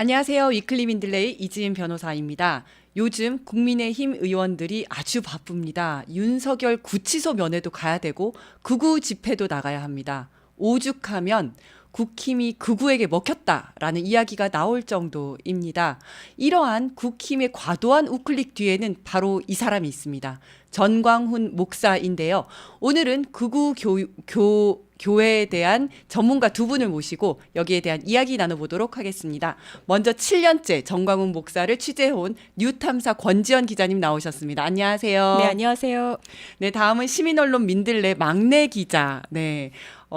안녕하세요. 위클리 민들레이 이지은 변호사입니다. 요즘 국민의힘 의원들이 아주 바쁩니다. 윤석열 구치소 면회도 가야 되고 극우 집회도 나가야 합니다. 오죽하면 국힘이 극우에게 먹혔다라는 이야기가 나올 정도입니다. 이러한 국힘의 과도한 우클릭 뒤에는 바로 이 사람이 있습니다. 전광훈 목사인데요. 오늘은 극우 교회에 대한 전문가 두 분을 모시고 여기에 대한 이야기 나눠보도록 하겠습니다. 먼저 7년째 전광훈 목사를 취재해온 뉴탐사 권지연 기자님 나오셨습니다. 안녕하세요. 네, 안녕하세요. 네, 다음은 시민언론 민들레 막내 기자,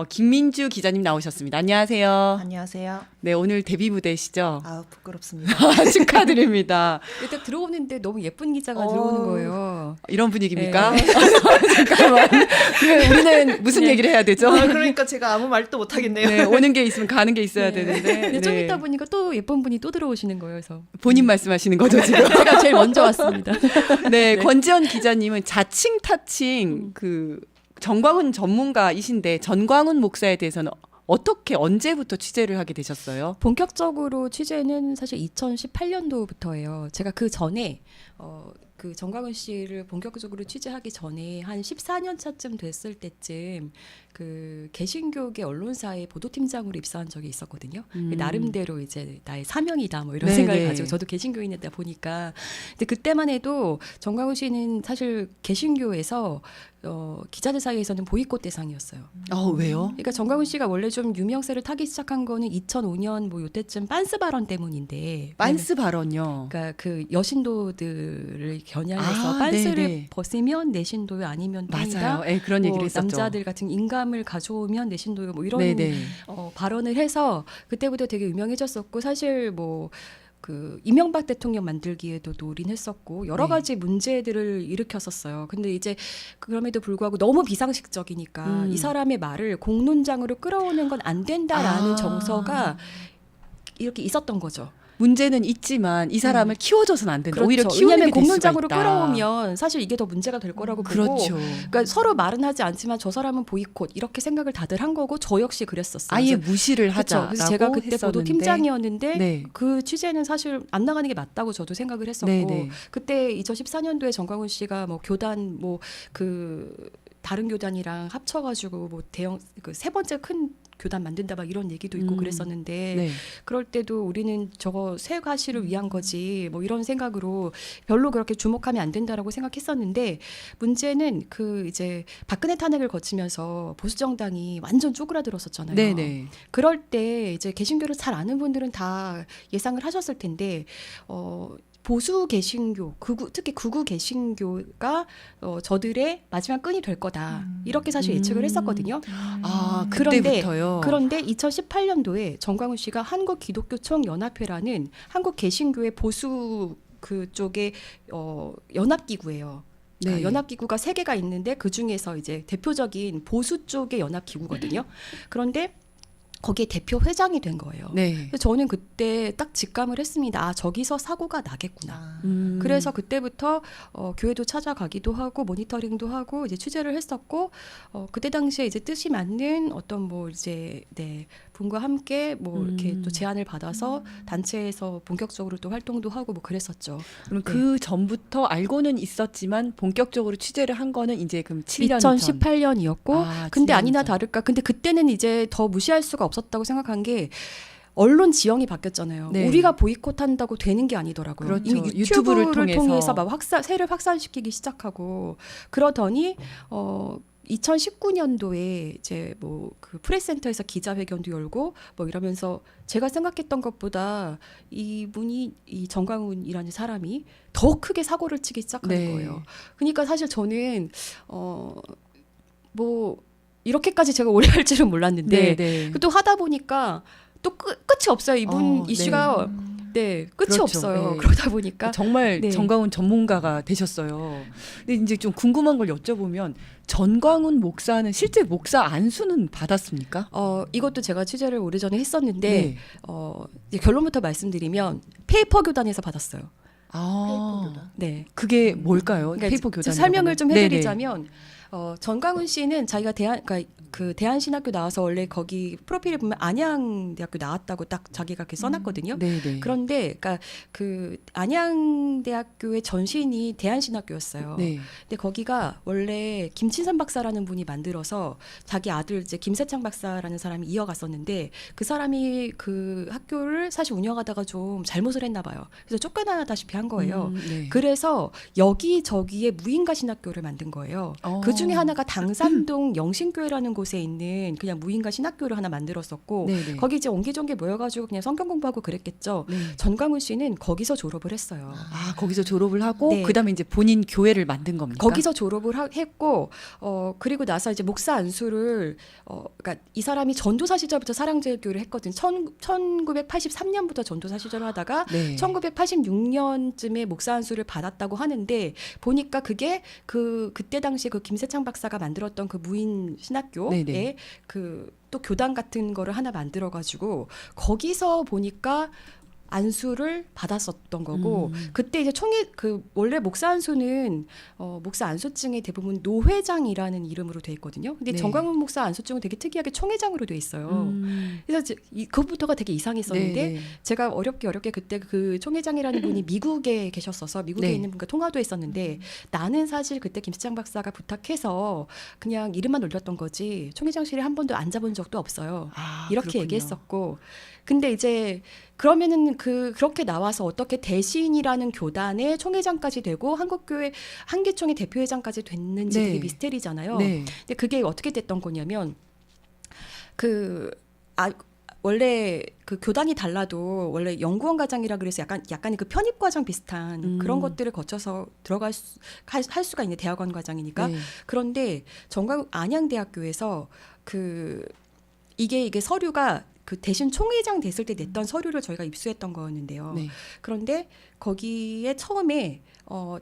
김민주 기자님 나오셨습니다. 안녕하세요. 안녕하세요. 네, 오늘 데뷔 무대시죠? 아우 부끄럽습니다. 축하드립니다. 일단 들어오는데 너무 예쁜 기자가 들어오는 거예요. 이런 분위기입니까? 네. 잠깐만. 그러면 우리는 무슨 얘기를 해야 되죠? 그러니까 제가 아무 말도 못 하겠네요. 네, 오는 게 있으면 가는 게 있어야 네. 되는데. 근데 좀 있다 보니까 또 예쁜 분이 또 들어오시는 거예요. 그래서 본인 말씀하시는 거죠, 지금? 제가 제일 먼저 왔습니다. 네, 권지연 기자님은 자칭 타칭 전광훈 전문가이신데 전광훈 목사에 대해서는 어떻게 언제부터 취재를 하게 되셨어요? 본격적으로 취재는 사실 2018년도부터예요. 제가 그 전에 그 전광훈 씨를 본격적으로 취재하기 전에 한 14년 차쯤 됐을 때쯤 그 개신교계 언론사의 보도팀장으로 입사한 적이 있었거든요. 나름대로 이제 나의 사명이다 뭐 이런 네네. 생각을 가지고 저도 개신교인이다 보니까 근데 그때만 해도 전광훈 씨는 사실 개신교에서 기자들 사이에서는 보이콧 대상이었어요. 왜요? 그러니까 전광훈 씨가 원래 좀 유명세를 타기 시작한 거는 2005년 뭐 요때쯤 빤스 발언 때문인데. 빤스 발언요. 그러니까 그 여신도들을 겨냥해서 빤스를 네네. 벗으면 내신도요 아니면 똥이다. 맞아요. 네, 그런 얘기를 했었죠. 남자들 같은 인감을 가져오면 내신도요 뭐 이런 네네. 발언을 해서 그때부터 되게 유명해졌었고 사실 뭐 그 이명박 대통령 만들기에도 노린했었고 여러 가지 문제들을 일으켰었어요. 근데 이제 그럼에도 불구하고 너무 비상식적이니까 이 사람의 말을 공론장으로 끌어오는 건 안 된다라는 정서가 이렇게 있었던 거죠. 문제는 있지만 이 사람을 키워줘서는 안 된다. 그렇죠. 오히려 키우는 왜냐하면 게 될 수가 공론장으로 있다. 끌어오면 사실 이게 더 문제가 될 거라고 보고 그렇죠. 그러니까 서로 말은 하지 않지만 저 사람은 보이콧 이렇게 생각을 다들 한 거고 저 역시 그랬었어요. 아예 그래서 무시를 하자. 그래서 제가 그때 보도팀장이었는데 네. 그 취재는 사실 안 나가는 게 맞다고 저도 생각을 했었고 네네. 그때 2014년도에 전광훈 씨가 뭐 교단 뭐 그 다른 교단이랑 합쳐가지고 뭐 대형 그 세 번째 큰 교단 만든다 막 이런 얘기도 있고 그랬었는데 네. 그럴 때도 우리는 저거 새 가시를 위한 거지 뭐 이런 생각으로 별로 그렇게 주목하면 안 된다라고 생각했었는데 문제는 그 이제 박근혜 탄핵을 거치면서 보수 정당이 완전 쪼그라들었었잖아요. 네네. 그럴 때 이제 개신교를 잘 아는 분들은 다 예상을 하셨을 텐데 보수 개신교, 특히 극우 개신교가 저들의 마지막 끈이 될 거다. 이렇게 사실 예측을 했었거든요. 그때부터요. 그런데 2018년도에 전광훈 씨가 한국기독교총연합회라는 한국 개신교의 보수 그쪽의 연합기구예요. 네. 연합기구가 3개가 있는데 그 중에서 이제 대표적인 보수 쪽의 연합기구거든요. 그런데 거기에 대표 회장이 된 거예요. 네. 그래서 저는 그때 딱 직감을 했습니다. 아, 저기서 사고가 나겠구나. 그래서 그때부터 교회도 찾아가기도 하고 모니터링도 하고 이제 취재를 했었고 그때 당시에 이제 뜻이 맞는 어떤 뭐 이제 분과 함께 뭐 이렇게 또 제안을 받아서 단체에서 본격적으로 또 활동도 하고 뭐 그랬었죠. 그럼 그 전부터 알고는 있었지만 본격적으로 취재를 한 거는 이제 그럼 7년 2018년이었고 근데 7년 아니나 전. 다를까 근데 그때는 이제 더 무시할 수가 없었다고 생각한 게 언론 지형이 바뀌었잖아요. 네. 우리가 보이콧한다고 되는 게 아니더라고요. 그렇죠. 이미 유튜브를 유튜브를 통해서 통해서 막 세를 확산시키기 시작하고 그러더니 2019년도에 이제 뭐 그 프레스센터에서 기자회견도 열고 뭐 이러면서 제가 생각했던 것보다 이분이 이 전광훈이라는 사람이 더 크게 사고를 치기 시작하는 네. 거예요. 그러니까 사실 저는 뭐 이렇게까지 제가 오래 할 줄은 몰랐는데 또 하다 보니까 또 끝이 없어요. 이분 이슈가 끝이 그렇죠. 없어요. 네. 그러다 보니까 정말 네. 전광훈 전문가가 되셨어요. 근데 이제 좀 궁금한 걸 여쭤보면 전광훈 목사는 실제 목사 안수는 받았습니까? 이것도 제가 취재를 오래전에 했었는데 네. 이제 결론부터 말씀드리면 페이퍼 교단에서 받았어요. 페이퍼 교단. 네. 그게 뭘까요? 그러니까 페이퍼 교단. 설명을 좀 해드리자면 전광훈 씨는 자기가 그러니까 그 대한신학교 나와서 원래 거기 프로필을 보면 안양대학교 나왔다고 딱 자기가 이렇게 써놨거든요. 네네. 그런데 그러니까 그 안양대학교의 전신이 대한신학교였어요. 네. 근데 거기가 원래 김친선 박사라는 분이 만들어서 자기 아들 이제 김세창 박사라는 사람이 이어갔었는데 그 사람이 그 학교를 사실 운영하다가 좀 잘못을 했나 봐요. 그래서 쫓겨나다시피 한 거예요. 네. 그래서 여기저기에 무인가 신학교를 만든 거예요. 그 중에 하나가 당산동 영신교회라는 곳에 있는 그냥 무인가 신학교를 하나 만들었었고 네네. 거기 이제 옹기종기 모여가지고 그냥 성경 공부하고 그랬겠죠. 네. 전광훈 씨는 거기서 졸업을 했어요. 아, 거기서 졸업을 하고 네. 그다음에 이제 본인 교회를 만든 겁니까? 거기서 졸업을 했고 그리고 나서 이제 목사 안수를 그러니까 이 사람이 전도사 시절부터 사랑제일교회를 했거든. 1983년부터 전도사 시절을 하다가 네. 1986년쯤에 목사 안수를 받았다고 하는데 보니까 그게 그때 당시에 그 김세창 박사가 만들었던 그 무인 신학교에 네네. 그 또 교단 같은 거를 하나 만들어 가지고 거기서 보니까 안수를 받았었던 거고 그때 이제 원래 목사 안수는 목사 안수증에 대부분 노회장이라는 이름으로 돼 있거든요. 근데 네. 전광훈 목사 안수증은 되게 특이하게 총회장으로 돼 있어요. 그래서 그것부터가 되게 이상했었는데 네, 네. 제가 어렵게 그때 그 총회장이라는 분이 미국에 계셨어서 미국에 네. 있는 분과 통화도 했었는데 나는 사실 그때 김수창 박사가 부탁해서 그냥 이름만 올렸던 거지 총회장실에 한 번도 앉아본 적도 없어요. 아, 이렇게 그렇군요. 얘기했었고 근데 이제 그러면은 그렇게 나와서 어떻게 대신이라는 교단의 총회장까지 되고 한국교회 한기총회 대표회장까지 됐는지 네. 되게 미스테리잖아요. 네. 근데 그게 어떻게 됐던 거냐면 원래 그 교단이 달라도 원래 연구원 과정이라 그래서 약간의 그 편입 과정 비슷한 그런 것들을 거쳐서 할 수가 있는 대학원 과정이니까. 네. 그런데 안양대학교에서 이게 서류가 그 대신 총회장 됐을 때 냈던 서류를 저희가 입수했던 거였는데요. 네. 그런데 거기에 처음에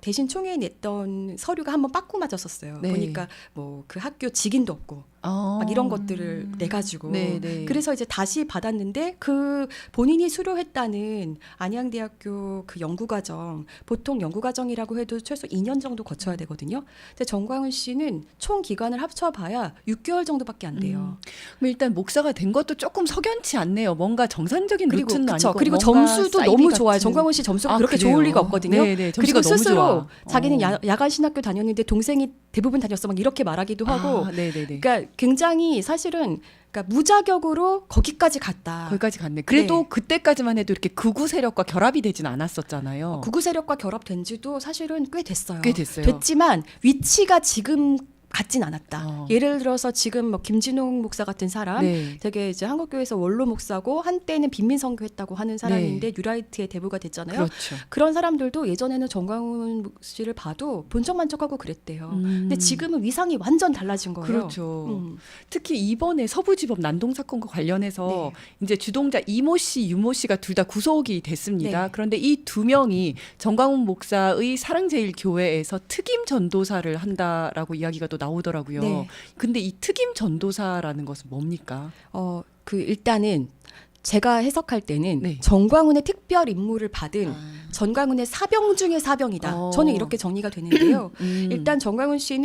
대신 총회에 냈던 서류가 한번 빠꾸 맞았었어요. 네. 보니까 뭐 그 학교 직인도 없고 막 이런 것들을 내가지고 네. 그래서 이제 다시 받았는데 그 본인이 수료했다는 안양대학교 그 연구과정 보통 연구과정이라고 해도 최소 2년 정도 거쳐야 되거든요. 근데 전광훈 씨는 총 기간을 합쳐봐야 6개월 정도밖에 안 돼요. 그럼 일단 목사가 된 것도 조금 석연치 않네요. 뭔가 정상적인 루트는 아니고 그리고 뭔가 점수도 사이비 너무 같은- 좋아요. 전광훈 씨 점수가 아, 그렇게 그래요? 좋을 리가 없거든요. 네네, 점수가 그리고 너무 스스로 좋아. 자기는 야간 신학교 다녔는데 동생이 대부분 다녔어 막 이렇게 말하기도 하고 네네네. 그러니까 굉장히 사실은 그러니까 무자격으로 거기까지 갔다. 거기까지 갔네. 그래도 네. 그때까지만 해도 이렇게 극우 세력과 결합이 되진 않았었잖아요. 구구 세력과 결합된 지도 사실은 꽤 됐어요. 꽤 됐어요. 됐지만 위치가 지금 같진 않았다. 어. 예를 들어서 지금 뭐 김진홍 목사 같은 사람 네. 되게 이제 한국교회에서 원로 목사고 한때는 빈민 선교했다고 하는 사람인데 네. 뉴라이트의 대부가 됐잖아요. 그렇죠. 그런 사람들도 예전에는 전광훈 씨를 봐도 본척만척하고 그랬대요. 근데 지금은 위상이 완전 달라진 거예요. 그렇죠. 음. 특히 이번에 서부지법 난동 사건과 관련해서 이제 주동자 이모 씨, 유모 씨가 둘 다 구속이 됐습니다. 네. 그런데 이 두 명이 전광훈 목사의 사랑제일교회에서 특임 전도사를 한다라고 이야기가 또 나오더라고요. 네. 근데 이 특임 전도사라는 것은 뭡니까? 일단은 제가 해석할 때는 네. 전광훈의 특별 임무를 받은 전광훈의 사병 중의 사병이다. 저는 이렇게 정리가 되는데요. 일단 전광훈 씨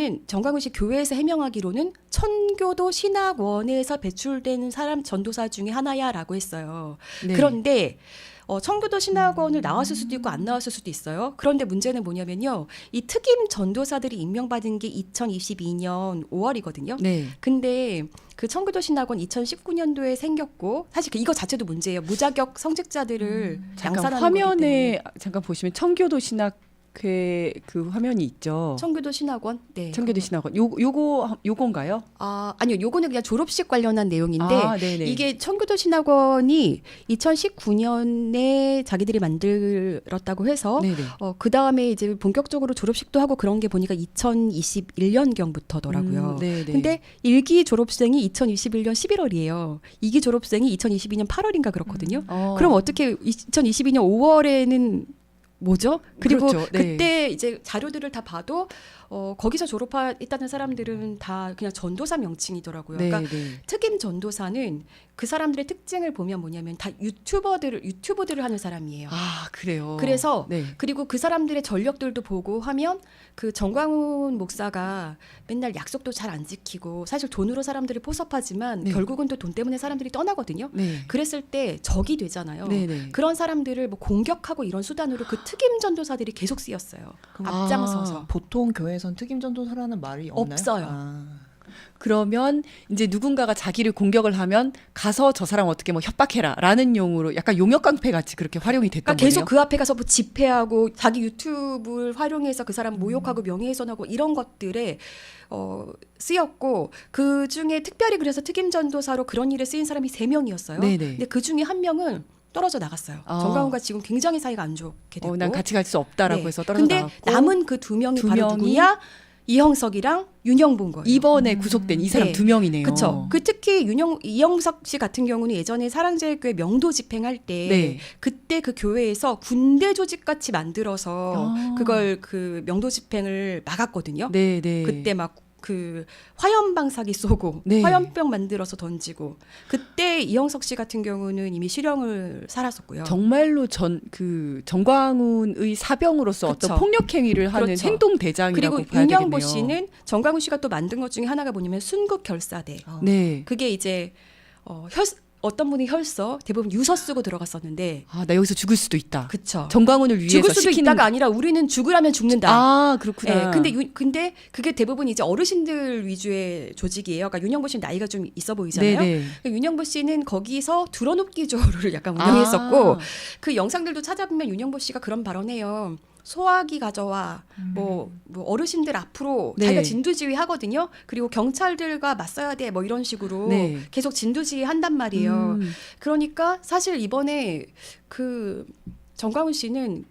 교회에서 해명하기로는 천교도 신학원에서 배출되는 사람 전도사 중에 하나야라고 했어요. 네. 그런데 청교도 신학원을 나왔을 수도 있고 안 나왔을 수도 있어요. 그런데 문제는 뭐냐면요. 이 특임 전도사들이 임명받은 게 2022년 5월이거든요. 네. 근데 그 청교도 신학원 2019년도에 생겼고 사실 이거 자체도 문제예요. 무자격 성직자들을 잠깐 양산하는 화면에 거기 잠깐 보시면 청교도 신학회 그 화면이 있죠. 때문에. 청교도 신학원. 네. 청교도 신학원. 요건가요? 아니요. 요거는 그냥 졸업식 관련한 내용인데 네네. 이게 청교도 신학원이 2019년에 자기들이 만들었다고 해서 네네. 그 다음에 이제 본격적으로 졸업식도 하고 그런 게 보니까 2021년경부터더라고요. 네네. 근데 1기 졸업생이 2021년 11월이에요. 2기 졸업생이 2022년 8월인가 그렇거든요. 그럼 어떻게 2022년 5월에는 뭐죠? 그리고 그렇죠. 네. 그때 이제 자료들을 다 봐도 거기서 졸업했다는 사람들은 다 그냥 전도사 명칭이더라고요. 네, 그러니까 네. 특임 전도사는 그 사람들의 특징을 보면 뭐냐면 다 유튜버들을 하는 사람이에요. 아, 그래요. 그래서 네. 그리고 그 사람들의 전력들도 보고 하면 그 정광훈 목사가 맨날 약속도 잘 안 지키고 사실 돈으로 사람들을 포섭하지만 네. 결국은 또 돈 때문에 사람들이 떠나거든요. 네. 그랬을 때 적이 되잖아요. 네, 네. 그런 사람들을 뭐 공격하고 이런 수단으로 그 특임 전도사들이 계속 쓰였어요. 앞장서서. 보통 교회에선 특임 전도사라는 말이 없나요? 없어요. 그러면 이제 누군가가 자기를 공격을 하면 가서 저 사람 어떻게 뭐 협박해라라는 용으로 약간 용역 깡패 같이 그렇게 활용이 됐던 그러니까 계속 거예요. 그 앞에 가서 뭐 집회하고 자기 유튜브를 활용해서 그 사람 모욕하고 명예훼손하고 이런 것들에 쓰였고 그 중에 특별히 그래서 특임 전도사로 그런 일에 쓰인 사람이 3명이었어요. 네네. 근데 그 중에 한 명은 떨어져 나갔어요. 아. 정광훈과 지금 굉장히 사이가 안 좋게 됐고. 난 같이 갈 수 없다라고 네. 해서 떨어져 근데 나갔고. 남은 그 2명이 두 바로 명이 누구냐? 이형석이랑 윤영본 거예요. 이번에 구속된 이 사람 네. 2명이네요. 그렇죠. 그 특히 이영석 씨 같은 경우는 예전에 사랑제일교회 명도 집행할 때 네. 그때 그 교회에서 군대 조직 같이 만들어서 아. 그걸 그 명도 집행을 막았거든요. 네, 네. 그때 막 그 화염 방사기 쏘고 네. 화염병 만들어서 던지고 그때 이영석 씨 같은 경우는 이미 실형을 살았었고요. 정말로 정광훈의 사병으로서 그쵸. 어떤 폭력 행위를 하는 그렇죠. 행동 대장이라고 그리고 봐야 윤영보 되겠네요. 씨는 정광훈 씨가 또 만든 것 중에 하나가 뭐냐면 순국 결사대. 네. 그게 이제 어떤 분이 혈서 대부분 유서 쓰고 들어갔었는데 아, 나 여기서 죽을 수도 있다. 그쵸. 정광훈을 위해서 죽을 수도 시키는... 있다가 아니라 우리는 죽으라면 죽는다. 아, 그렇구나. 예, 근데 그게 대부분 이제 어르신들 위주의 조직이에요. 그러니까 윤영보 씨는 나이가 좀 있어 보이잖아요. 네네. 그러니까 윤영보 씨는 거기서 드러눕기 조를 약간 운영했었고 아. 그 영상들도 찾아보면 윤영보 씨가 그런 발언해요. 소화기 가져와 뭐 어르신들 앞으로 네. 자기가 진두지휘 하거든요. 그리고 경찰들과 맞서야 돼 뭐 이런 식으로 네. 계속 진두지휘 한단 말이에요. 그러니까 사실 이번에 그 정광훈 씨는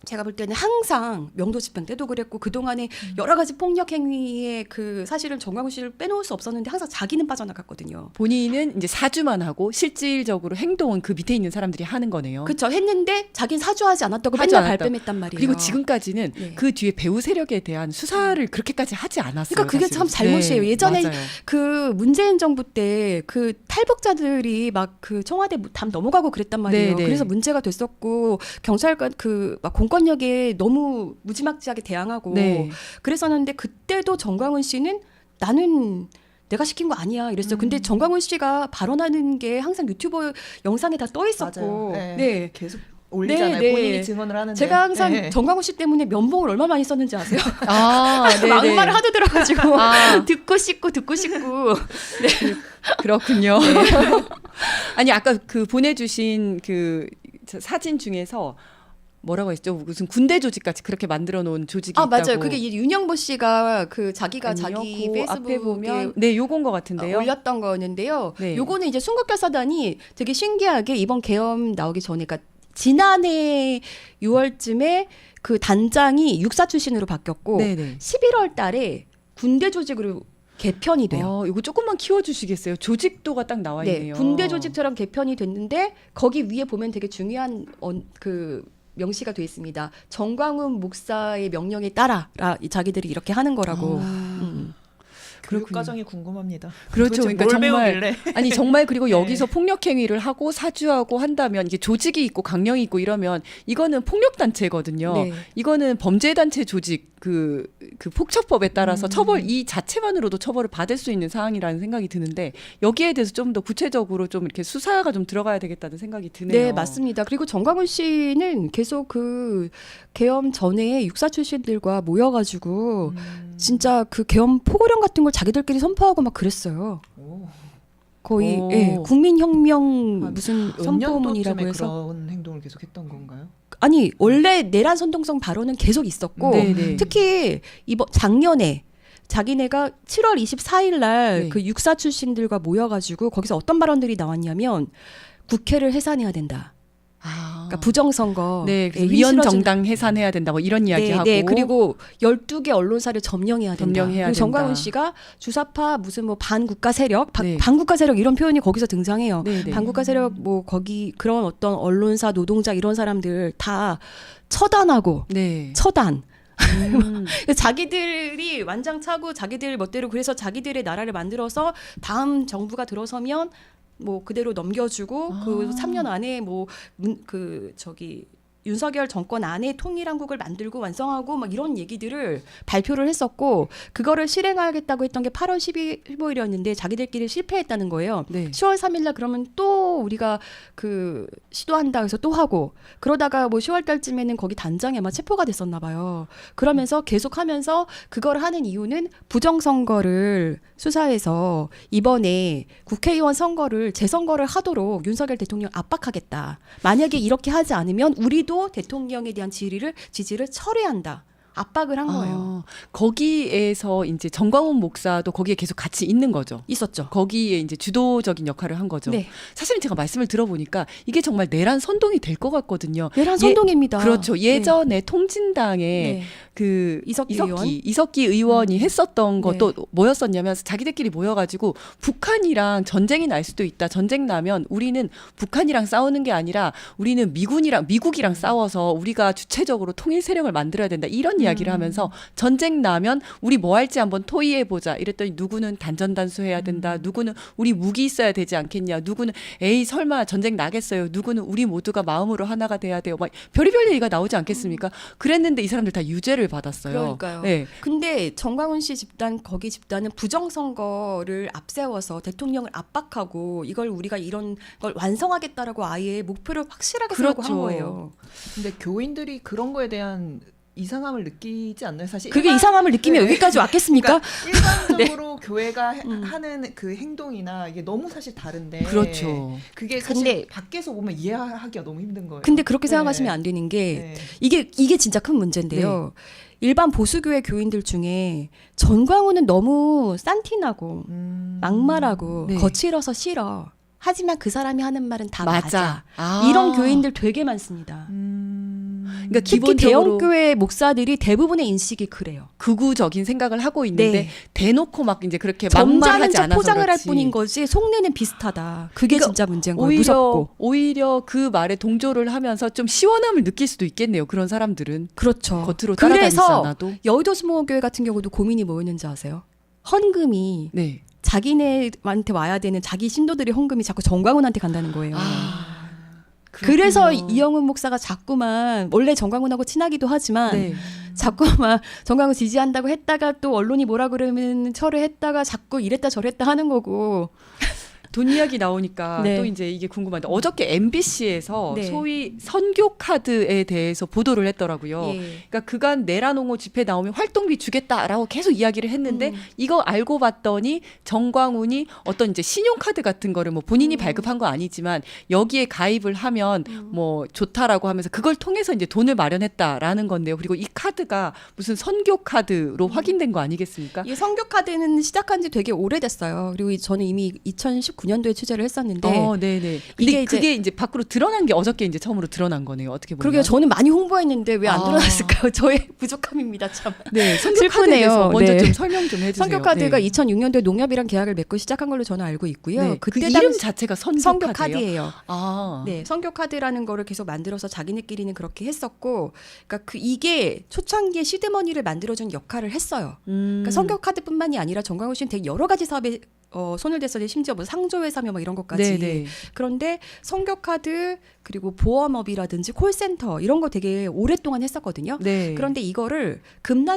제가 볼 때는 항상 명도 집행 때도 그랬고 그동안에 여러 가지 폭력 행위에 그 사실은 정광훈 씨를 빼놓을 수 없었는데 항상 자기는 빠져나갔거든요. 본인은 이제 사주만 하고 실질적으로 행동은 그 밑에 있는 사람들이 하는 거네요. 그렇죠. 했는데 자기는 사주하지 않았다고 하지 맨날 않았다. 발뺌했단 말이에요. 그리고 지금까지는 네. 그 뒤에 배우 세력에 대한 수사를 그렇게까지 하지 않았어요. 그러니까 그게 사실은. 참 잘못이에요. 네, 예전에 맞아요. 그 문재인 정부 때 그 탈북자들이 막 그 청와대 담 넘어가고 그랬단 말이에요. 네, 네. 그래서 문제가 됐었고 경찰관 그 막 공권력에 너무 무지막지하게 대항하고 네. 그랬었는데 그때도 정광훈 씨는 나는 내가 시킨 거 아니야 이랬어요. 근데 정광훈 씨가 발언하는 게 항상 유튜브 영상에 다 떠 있었고, 맞아요. 네. 계속 올리잖아요. 네. 본인이 증언을 하는데. 제가 항상 네. 정광훈 씨 때문에 면봉을 얼마 많이 썼는지 아세요? 아, 네, 막말을 하도 들어가지고 아. 듣고 싶고 그렇군요. 아니 아까 그 보내주신 그 사진 중에서 뭐라고 했죠? 무슨 군대 조직 같이 그렇게 만들어 놓은 조직이 아 있다고. 맞아요. 그게 이 윤영보 씨가 그 자기가 아니요, 자기 그 앞에 페이스북에 보면 네, 요건 것 같은데요. 올렸던 거였는데요. 네. 요거는 이제 순국결사단이 되게 신기하게 이번 계엄 나오기 전에 그러니까 지난해 6월쯤에 그 단장이 육사 출신으로 바뀌었고 네네. 11월 달에 군대 조직으로 개편이 돼요. 이거 조금만 키워주시겠어요? 조직도가 딱 나와 네, 있네요. 군대 조직처럼 개편이 됐는데 거기 위에 보면 되게 중요한 그 명시가 돼 있습니다. 정광훈 목사의 명령에 따라 자기들이 이렇게 하는 거라고. 교육 그렇군요. 과정이 궁금합니다. 그렇죠. 도대체 그러니까 뭘 정말 배우길래. 아니 정말 그리고 네. 여기서 폭력 행위를 하고 사주하고 한다면 이게 조직이 있고 강령이 있고 이러면 이거는 폭력 단체거든요. 네. 이거는 범죄 단체 조직 그 폭처법에 따라서 처벌 이 자체만으로도 처벌을 받을 수 있는 사항이라는 생각이 드는데 여기에 대해서 좀 더 구체적으로 좀 이렇게 수사가 좀 들어가야 되겠다는 생각이 드네요. 네, 맞습니다. 그리고 정광훈 씨는 계속 그 계엄 전에 육사 출신들과 모여가지고 진짜 그 계엄 포고령 같은 걸 자기들끼리 선포하고 막 그랬어요. 오. 거의 오. 예, 국민혁명 한 무슨 몇 선포문이라고 년도쯤에 해서 그런 행동을 계속했던 건가요? 아니 원래 내란 선동성 발언은 계속 있었고 네네. 특히 이번 작년에 자기네가 7월 24일 날 네. 그 육사 출신들과 모여가지고 거기서 어떤 발언들이 나왔냐면 국회를 해산해야 된다. 그러니까 부정선거, 네, 예, 위원 힘실어진- 정당 해산해야 된다고 이런 이야기하고 네, 그리고 12개 언론사를 점령해야 된다. 점령해야 그리고 정광훈 된다. 씨가 주사파 무슨 뭐 반국가 세력, 네. 반국가 세력 이런 표현이 거기서 등장해요. 네, 네. 반국가 세력 뭐 거기 그런 어떤 언론사 노동자 이런 사람들 다 처단하고 네. 처단. 음. 자기들이 완장 차고 자기들 멋대로 그래서 자기들의 나라를 만들어서 다음 정부가 들어서면 뭐 그대로 넘겨주고 그 3년 안에 윤석열 정권 안에 통일한국을 만들고 완성하고 막 이런 얘기들을 발표를 했었고 그거를 실행하겠다고 했던 게 8월 15일이었는데 자기들끼리 실패했다는 거예요. 네. 10월 3일 날 그러면 또 우리가 그 시도한다 해서 또 하고 그러다가 뭐 10월 달쯤에는 거기 단장에 아마 체포가 됐었나 봐요. 그러면서 계속하면서 그걸 하는 이유는 부정선거를 수사해서 이번에 국회의원 선거를 재선거를 하도록 윤석열 대통령 압박하겠다. 만약에 이렇게 하지 않으면 우리도 대통령에 대한 지지를 철회한다. 압박을 한 거예요. 거기에서 이제 정광훈 목사도 거기에 계속 같이 있는 거죠. 있었죠. 거기에 이제 주도적인 역할을 한 거죠. 네. 사실은 제가 말씀을 들어보니까 이게 정말 내란 선동이 될 것 같거든요. 내란 선동입니다. 그렇죠. 예전에 통진당에 네. 그 이석기 의원이 했었던 것도 뭐였었냐면 자기들끼리 모여가지고 북한이랑 전쟁이 날 수도 있다. 전쟁 나면 우리는 북한이랑 싸우는 게 아니라 우리는 미국이랑 싸워서 우리가 주체적으로 통일 세력을 만들어야 된다. 이런 이야기를 하면서 전쟁 나면 우리 뭐 할지 한번 토의해 보자. 이랬더니 누구는 단전단수 해야 된다. 누구는 우리 무기 있어야 되지 않겠냐. 누구는 에이 설마 전쟁 나겠어요. 누구는 우리 모두가 마음으로 하나가 돼야 돼요. 막 별의별 얘기가 나오지 않겠습니까? 그랬는데 이 사람들 다 유죄를 받았어요. 그러니까요. 네. 근데 정광훈 씨 집단 거기 집단은 부정선거를 앞세워서 대통령을 압박하고 이걸 우리가 이런 걸 완성하겠다라고 아예 목표를 확실하게 세우고 한 거예요. 근데 교인들이 그런 거에 대한 이상함을 느끼지 않나요? 사실 그게 이상함을 느끼면 여기까지 왔겠습니까? 그러니까 일반적으로 교회가 하는 그 행동이나 이게 너무 사실 다른데 그렇죠. 그게 근데- 사실 밖에서 보면 이해하기가 너무 힘든 거예요. 근데 그렇게 네. 생각하시면 안 되는 게 네. 이게 진짜 큰 문제인데요. 일반 보수교회 교인들 중에 전광훈은 너무 싼티나고 막말하고 네. 거칠어서 싫어. 하지만 그 사람이 하는 말은 다 맞아. 아. 이런 교인들 되게 많습니다. 그러니까 특히 기본적으로 대형교회 목사들이 대부분의 인식이 그래요. 극우적인 생각을 하고 있는데 네. 대놓고 막 이제 그렇게 점잖은 막말하지 척 않아서 포장을 그렇지. 할 뿐인 거지 속내는 비슷하다. 그게 그러니까 진짜 문제인 거예요. 무섭고. 오히려 그 말에 동조를 하면서 좀 시원함을 느낄 수도 있겠네요. 그런 사람들은 그렇죠. 겉으로 따라다니지 그래서 않아도. 여의도 수목교회 같은 경우도 고민이 뭐였는지 아세요? 헌금이 네. 자기네한테 와야 되는 자기 신도들의 헌금이 자꾸 정광훈한테 간다는 거예요. 그래서 그렇군요. 이영훈 목사가 자꾸만 원래 정광훈하고 친하기도 하지만 네. 자꾸만 정광훈 지지한다고 했다가 또 언론이 뭐라 그러면 철회했다가 자꾸 이랬다 저랬다 하는 거고. 돈 이야기 나오니까 네. 또 이제 이게 궁금한데 어저께 MBC에서 네. 소위 선교 카드에 대해서 보도를 했더라고요. 예. 그러니까 그간 내란 옹호 집회 나오면 활동비 주겠다라고 계속 이야기를 했는데 이거 알고 봤더니 정광훈이 어떤 이제 신용카드 같은 거를 뭐 본인이 발급한 거 아니지만 여기에 가입을 하면 뭐 좋다라고 하면서 그걸 통해서 이제 돈을 마련했다라는 건데요. 그리고 이 카드가 무슨 선교 카드로 확인된 거 아니겠습니까? 이 선교 카드는 시작한 지 되게 오래됐어요. 그리고 저는 이미 2019년도에 취재를 했었는데 네네. 근데 이게 그게 이제 밖으로 드러난 게 어저께 이제 처음으로 드러난 거네요. 어떻게 보면. 그러게요. 저는 많이 홍보했는데 왜 안 아. 드러났을까요? 저의 부족함입니다. 참. 네, 선교 슬프네요. 카드에 대해서 먼저 네. 좀 설명 좀 해주세요. 선교 카드가 네. 2006년도에 농협이랑 계약을 맺고 시작한 걸로 저는 알고 있고요. 네, 그 그때 이름 당시 자체가 선교, 선교 카드예요? 카드예요. 아, 네, 선교 카드라는 거를 계속 만들어서 자기네끼리는 그렇게 했었고, 그러니까 이게 초창기에 시드머니를 만들어준 역할을 했어요. 그러니까 선교 카드뿐만이 아니라 정광훈 씨는 되게 여러 가지 사업에 손을 댔어요. 심지어 뭐 상조회사며 뭐 이런 것까지. 네네. 그런데 선교 카드 그리고 보험업이라든지 콜센터 이런 거 되게 오랫동안 했었거든요. 네. 그런데 이거를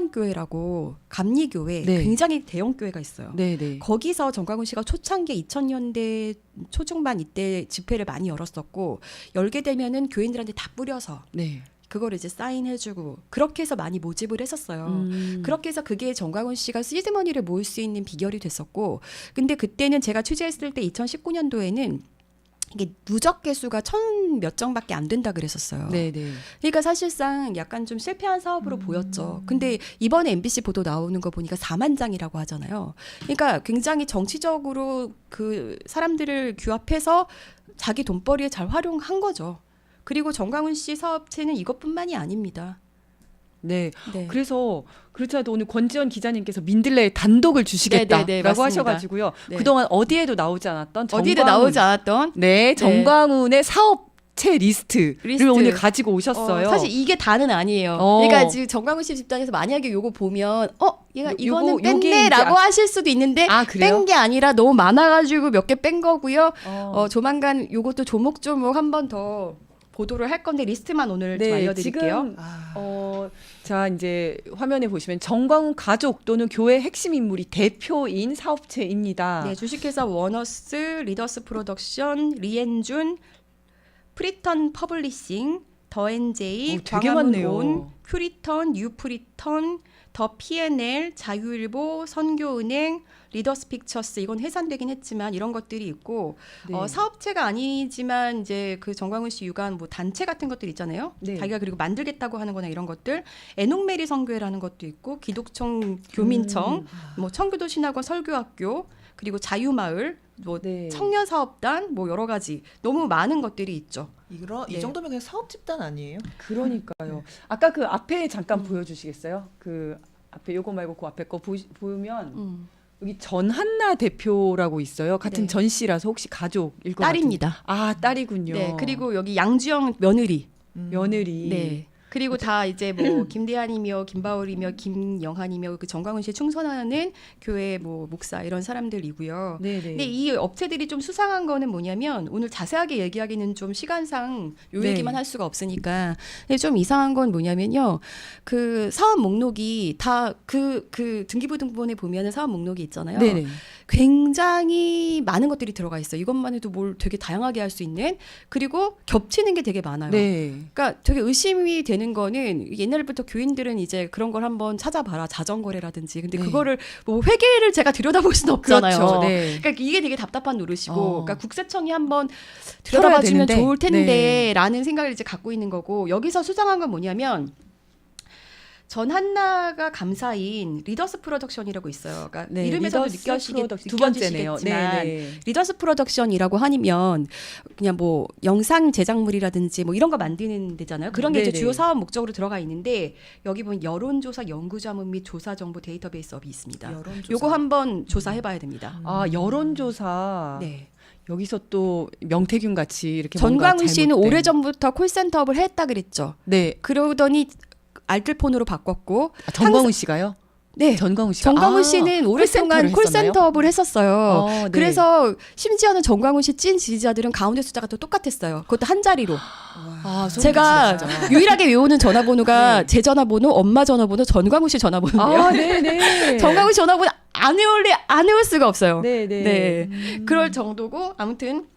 금난교회라고 감리교회 네. 굉장히 대형 교회가 있어요. 네네. 거기서 정광훈 씨가 초창기 2000년대 초중반 이때 집회를 많이 열었었고 열게 되면은 교인들한테 다 뿌려서 네. 그걸 이제 사인해주고 그렇게 해서 많이 모집을 했었어요. 그렇게 해서 그게 정광훈 씨가 시드머니를 모을 수 있는 비결이 됐었고, 근데 그때는 제가 취재했을 때 2019년도에는 이게 누적 개수가 1000몇 정밖에 안 된다 그랬었어요. 네네. 그러니까 사실상 약간 좀 실패한 사업으로 보였죠. 근데 이번에 MBC 보도 나오는 거 보니까 4만 장이라고 하잖아요. 그러니까 굉장히 정치적으로 그 사람들을 규합해서 자기 돈벌이에 잘 활용한 거죠. 그리고 정광훈 씨 사업체는 이것뿐만이 아닙니다. 네. 네. 그래서 그렇지 않아도 오늘 권지연 기자님께서 민들레에 단독을 주시겠다라고 네네네, 맞습니다. 하셔가지고요. 네. 그동안 어디에도 나오지 않았던 어디에도 정광훈- 나오지 않았던 네, 정광훈의 사업 사업체 리스트를 리스트. 오늘 가지고 오셨어요. 사실 이게 다는 아니에요. 그러니까 지금 정광훈 씨 집단에서 만약에 요거 보면 얘가 이거는 요게 이제 뺐네라고 하실 수도 있는데 그래요? 뺀 게 아니라 너무 많아가지고 몇 개 뺀 거고요. 조만간 요것도 조목조목 한 번 더 보도를 할 건데 리스트만 오늘 좀 알려드릴게요. 지금 자 이제 화면에 보시면 정광훈 가족 또는 교회 핵심 인물이 대표인 사업체입니다. 네, 주식회사 워너스, 리더스 프로덕션, 리엔준, 프리턴 퍼블리싱, 더엔제이, 되게 광화문 많네요. 온, 퓨리턴, 뉴프리턴, 더 P&L, 자유일보, 선교은행, 리더스 픽처스 이건 해산되긴 했지만 이런 것들이 있고 네. 사업체가 아니지만 이제 그 정광훈 씨 유관 뭐 단체 같은 것들 있잖아요. 네. 자기가 그리고 만들겠다고 하는거나 이런 것들 에녹메리 선교회라는 것도 있고 기독청 교민청, 뭐 청교도 신학원 설교학교 그리고 자유마을 뭐 네. 청년사업단 뭐 여러 가지 너무 많은 것들이 있죠. 이 네. 정도면 그냥 사업 집단 아니에요? 그러니까요. 아까 그 앞에 잠깐 보여주시겠어요? 그 앞에 요거 말고 그 앞에 거 보면 여기 전한나 대표라고 있어요. 같은 네. 전 씨라서 혹시 가족일 것 딸입니다. 같은데. 딸이군요. 네, 그리고 여기 양주영 며느리. 며느리. 네. 그리고 다 이제 뭐 김대한이며 김바울이며 김영한이며 그 정광훈 씨에 충성하는 교회 뭐 목사 이런 사람들이고요. 네네. 근데 이 업체들이 좀 수상한 거는 뭐냐면 오늘 자세하게 얘기하기는 좀 시간상 요 네. 얘기만 할 수가 없으니까 근데 좀 이상한 건 뭐냐면요. 그 사업 목록이 다 그 등기부등본에 보면은 사업 목록이 있잖아요. 네네. 굉장히 많은 것들이 들어가 있어요. 이것만 해도 뭘 되게 다양하게 할 수 있는 그리고 겹치는 게 되게 많아요. 네. 그러니까 되게 의심이 되는 거는 옛날부터 교인들은 이제 그런 걸 한번 찾아봐라 자전거래라든지 근데 네. 그거를 뭐 회계를 제가 들여다볼 수는 없잖아요. 그렇죠. 네. 그러니까 이게 되게 답답한 노릇이고 그러니까 국세청이 한번 털어야 들여다봐주면 되는데. 좋을 텐데라는 생각을 이제 갖고 있는 거고 여기서 수상한 건 뭐냐면 전한나가 감사인 리더스 프로덕션이라고 있어요. 그러니까 네, 이름에서도 리더스 프로덕션 두 번째네요. 느껴지시겠지만 네. 리더스 프로덕션이라고 하면 그냥 뭐 영상 제작물이라든지 뭐 이런 거 만드는 데잖아요. 그런 게 이제 네네. 주요 사업 목적으로 들어가 있는데 여기 보면 여론조사 연구자문 및 조사정보 데이터베이스업이 있습니다. 여론조사. 요거 한번 조사해봐야 됩니다. 여론조사. 네. 여기서 또 명태균 같이 이렇게 전광훈 뭔가 씨는 잘못된- 오래전부터 콜센터업을 했다 그랬죠. 네. 그러더니 알뜰폰으로 바꿨고 정광훈 씨가요? 네. 전광훈 씨가 정광훈 씨는 오랫동안 콜센터업을 했었어요. 네. 그래서 심지어는 정광훈 씨 찐 지지자들은 가운데 숫자가 또 똑같았어요. 그것도 한 자리로. 소름 제가 끼치다, 진짜. 유일하게 외우는 전화번호가 네. 제 전화번호, 엄마 전화번호, 전광훈 씨 전화번호예요. 네네. 정광훈 씨 전화번호 안 외울 수가 없어요. 네네. 네. 그럴 정도고 아무튼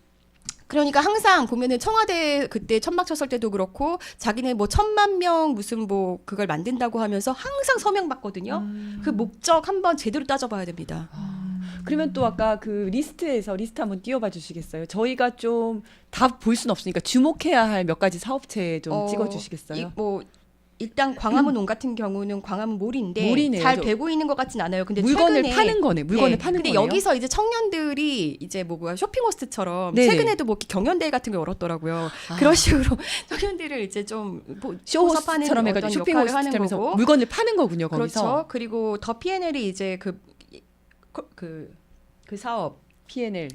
그러니까 항상 보면은 청와대 그때 천막 쳤을 때도 그렇고 자기네 뭐 1,000만 명 무슨 뭐 그걸 만든다고 하면서 항상 서명 받거든요. 그 목적 한번 제대로 따져봐야 됩니다. 그러면 또 아까 그 리스트에서 리스트 한번 띄워봐 주시겠어요? 저희가 좀 다 볼 수는 없으니까 주목해야 할 몇 가지 사업체 좀 찍어주시겠어요? 뭐 일단 광화문 온 같은 경우는 광화문 몰인데 몰이네요. 잘 되고 있는 것 같진 않아요. 근데 물건을 최근에 파는 거네. 물건을 네. 파는 근데 거네요. 여기서 이제 청년들이 이제 뭐야 쇼핑호스트처럼 네네. 최근에도 뭐 경연대회 같은 거 열었더라고요. 그런 식으로 청년들을 이제 좀뭐 쇼호스트처럼 해가지고 쇼핑호스트처럼 해서 거고. 물건을 파는 거군요. 거기서. 그렇죠. 그리고 더 P&L이 이제 그 사업 P&L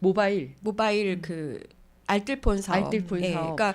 모바일. 모바일 그 알뜰폰 사업. 알뜰폰 예, 사업. 그러니까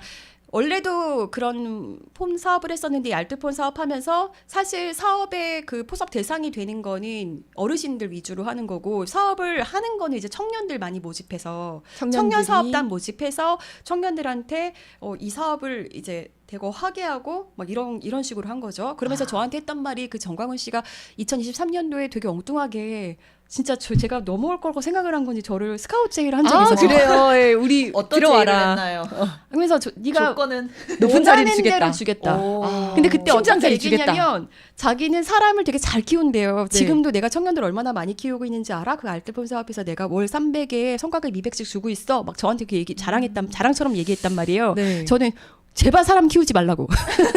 원래도 그런 폰 사업을 했었는데 이 알뜰폰 사업하면서 사실 사업의 그 포섭 대상이 되는 거는 어르신들 위주로 하는 거고 사업을 하는 거는 이제 청년들 많이 모집해서 청년 사업단 모집해서 청년들한테 이 사업을 이제 대거 하게 하고 막 이런 식으로 한 거죠. 그러면서 저한테 했던 말이 그 정광훈 씨가 2023년도에 되게 엉뚱하게 진짜 제가 넘어올 거라고 생각을 한 건지 저를 스카우트 제의를 한 적이 있어요. 그래요. 예, 우리 어떤 제의를 들어와라. 했나요? 그러면서 네가 조건은 높은 자리를 원하는 주겠다. 대로 주겠다. 오. 근데 그때 팀장 어떻게 자리 주겠다. 얘기했냐면 자기는 사람을 되게 잘 키운대요. 네. 지금도 내가 청년들 얼마나 많이 키우고 있는지 알아? 그 알뜰폰 사업에서 내가 월 300에 성과급 200씩 주고 있어. 막 저한테 그 얘기 자랑처럼 얘기했단 말이에요. 네. 저는 제발 사람 키우지 말라고.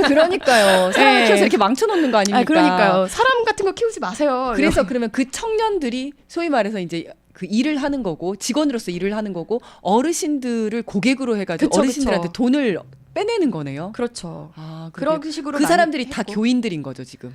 그러니까요. 사람 네. 키워서 이렇게 망쳐놓는 거 아닙니까? 그러니까요. 사람 같은 거 키우지 마세요. 그래서 그러면 그 청년들이 소위 말해서 이제 그 일을 하는 거고 직원으로서 일을 하는 거고 어르신들을 고객으로 해가지고 그쵸, 어르신들한테 그쵸. 돈을 빼내는 거네요. 그렇죠. 아, 그런 식으로 그 많이 사람들이 다 했고. 교인들인 거죠 지금.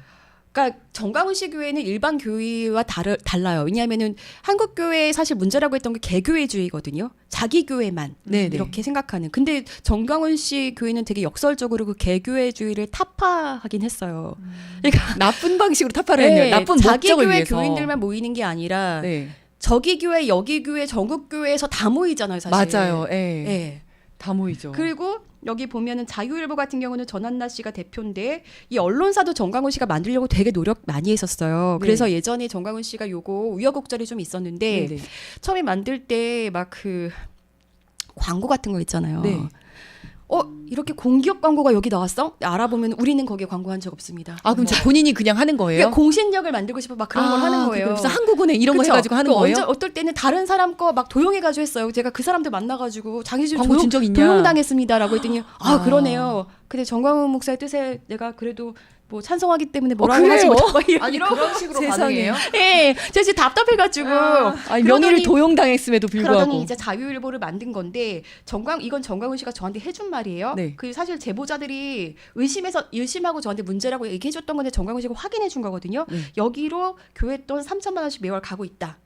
그러니까 정광훈 씨 교회는 일반 교회와 달라요. 왜냐하면은 한국 교회에 사실 문제라고 했던 게 개교회주의거든요. 자기 교회만 네네. 이렇게 생각하는. 근데 정광훈 씨 교회는 되게 역설적으로 그 개교회주의를 타파하긴 했어요. 그러니까 나쁜 방식으로 타파를 했네요. 나쁜 자기 목적을 교회 위해서. 교인들만 모이는 게 아니라 네. 저기 교회, 여기 교회, 전국 교회에서 다 모이잖아요, 사실. 맞아요. 예. 예. 다 모이죠. 그리고 여기 보면은 자유일보 같은 경우는 전한나 씨가 대표인데 이 언론사도 정광훈 씨가 만들려고 되게 노력 많이 했었어요. 네. 그래서 예전에 정광훈 씨가 요거 우여곡절이 좀 있었는데 네네. 처음에 만들 때 막 그 광고 같은 거 있잖아요. 네. 이렇게 공기업 광고가 여기 나왔어? 알아보면 우리는 거기에 광고한 적 없습니다. 아 그럼 본인이 그냥 하는 거예요? 그러니까 공신력을 만들고 싶어 막 그런 걸 하는 거예요. 무슨 한국은행 이런 거 그쵸? 해가지고 하는 그 거예요? 어떨 때는 다른 사람 거 막 도용해가지고 했어요. 제가 그 사람들 만나가지고 자기 집 광고 준 적 있냐? 도용당했습니다라고 했더니 아. 그러네요. 근데 정광훈 목사의 뜻에 내가 그래도 뭐 찬성하기 때문에 뭐라고 그래요? 하지 못하고 아니 이러고 그런 식으로 세상에. 반응해요? 예, 제가 진짜 답답해가지고 아니, 명의를 그러더니- 도용당했음에도 불구하고. 그러더니 이제 자유일보를 만든 건데 이건 정광훈 씨가 저한테 해준 말이에요. 네. 그 사실 제보자들이 의심하고 저한테 문제라고 얘기해줬던 건데 정광훈 씨가 확인해준 거거든요. 네. 여기로 교회 돈 3천만 원씩 매월 가고 있다.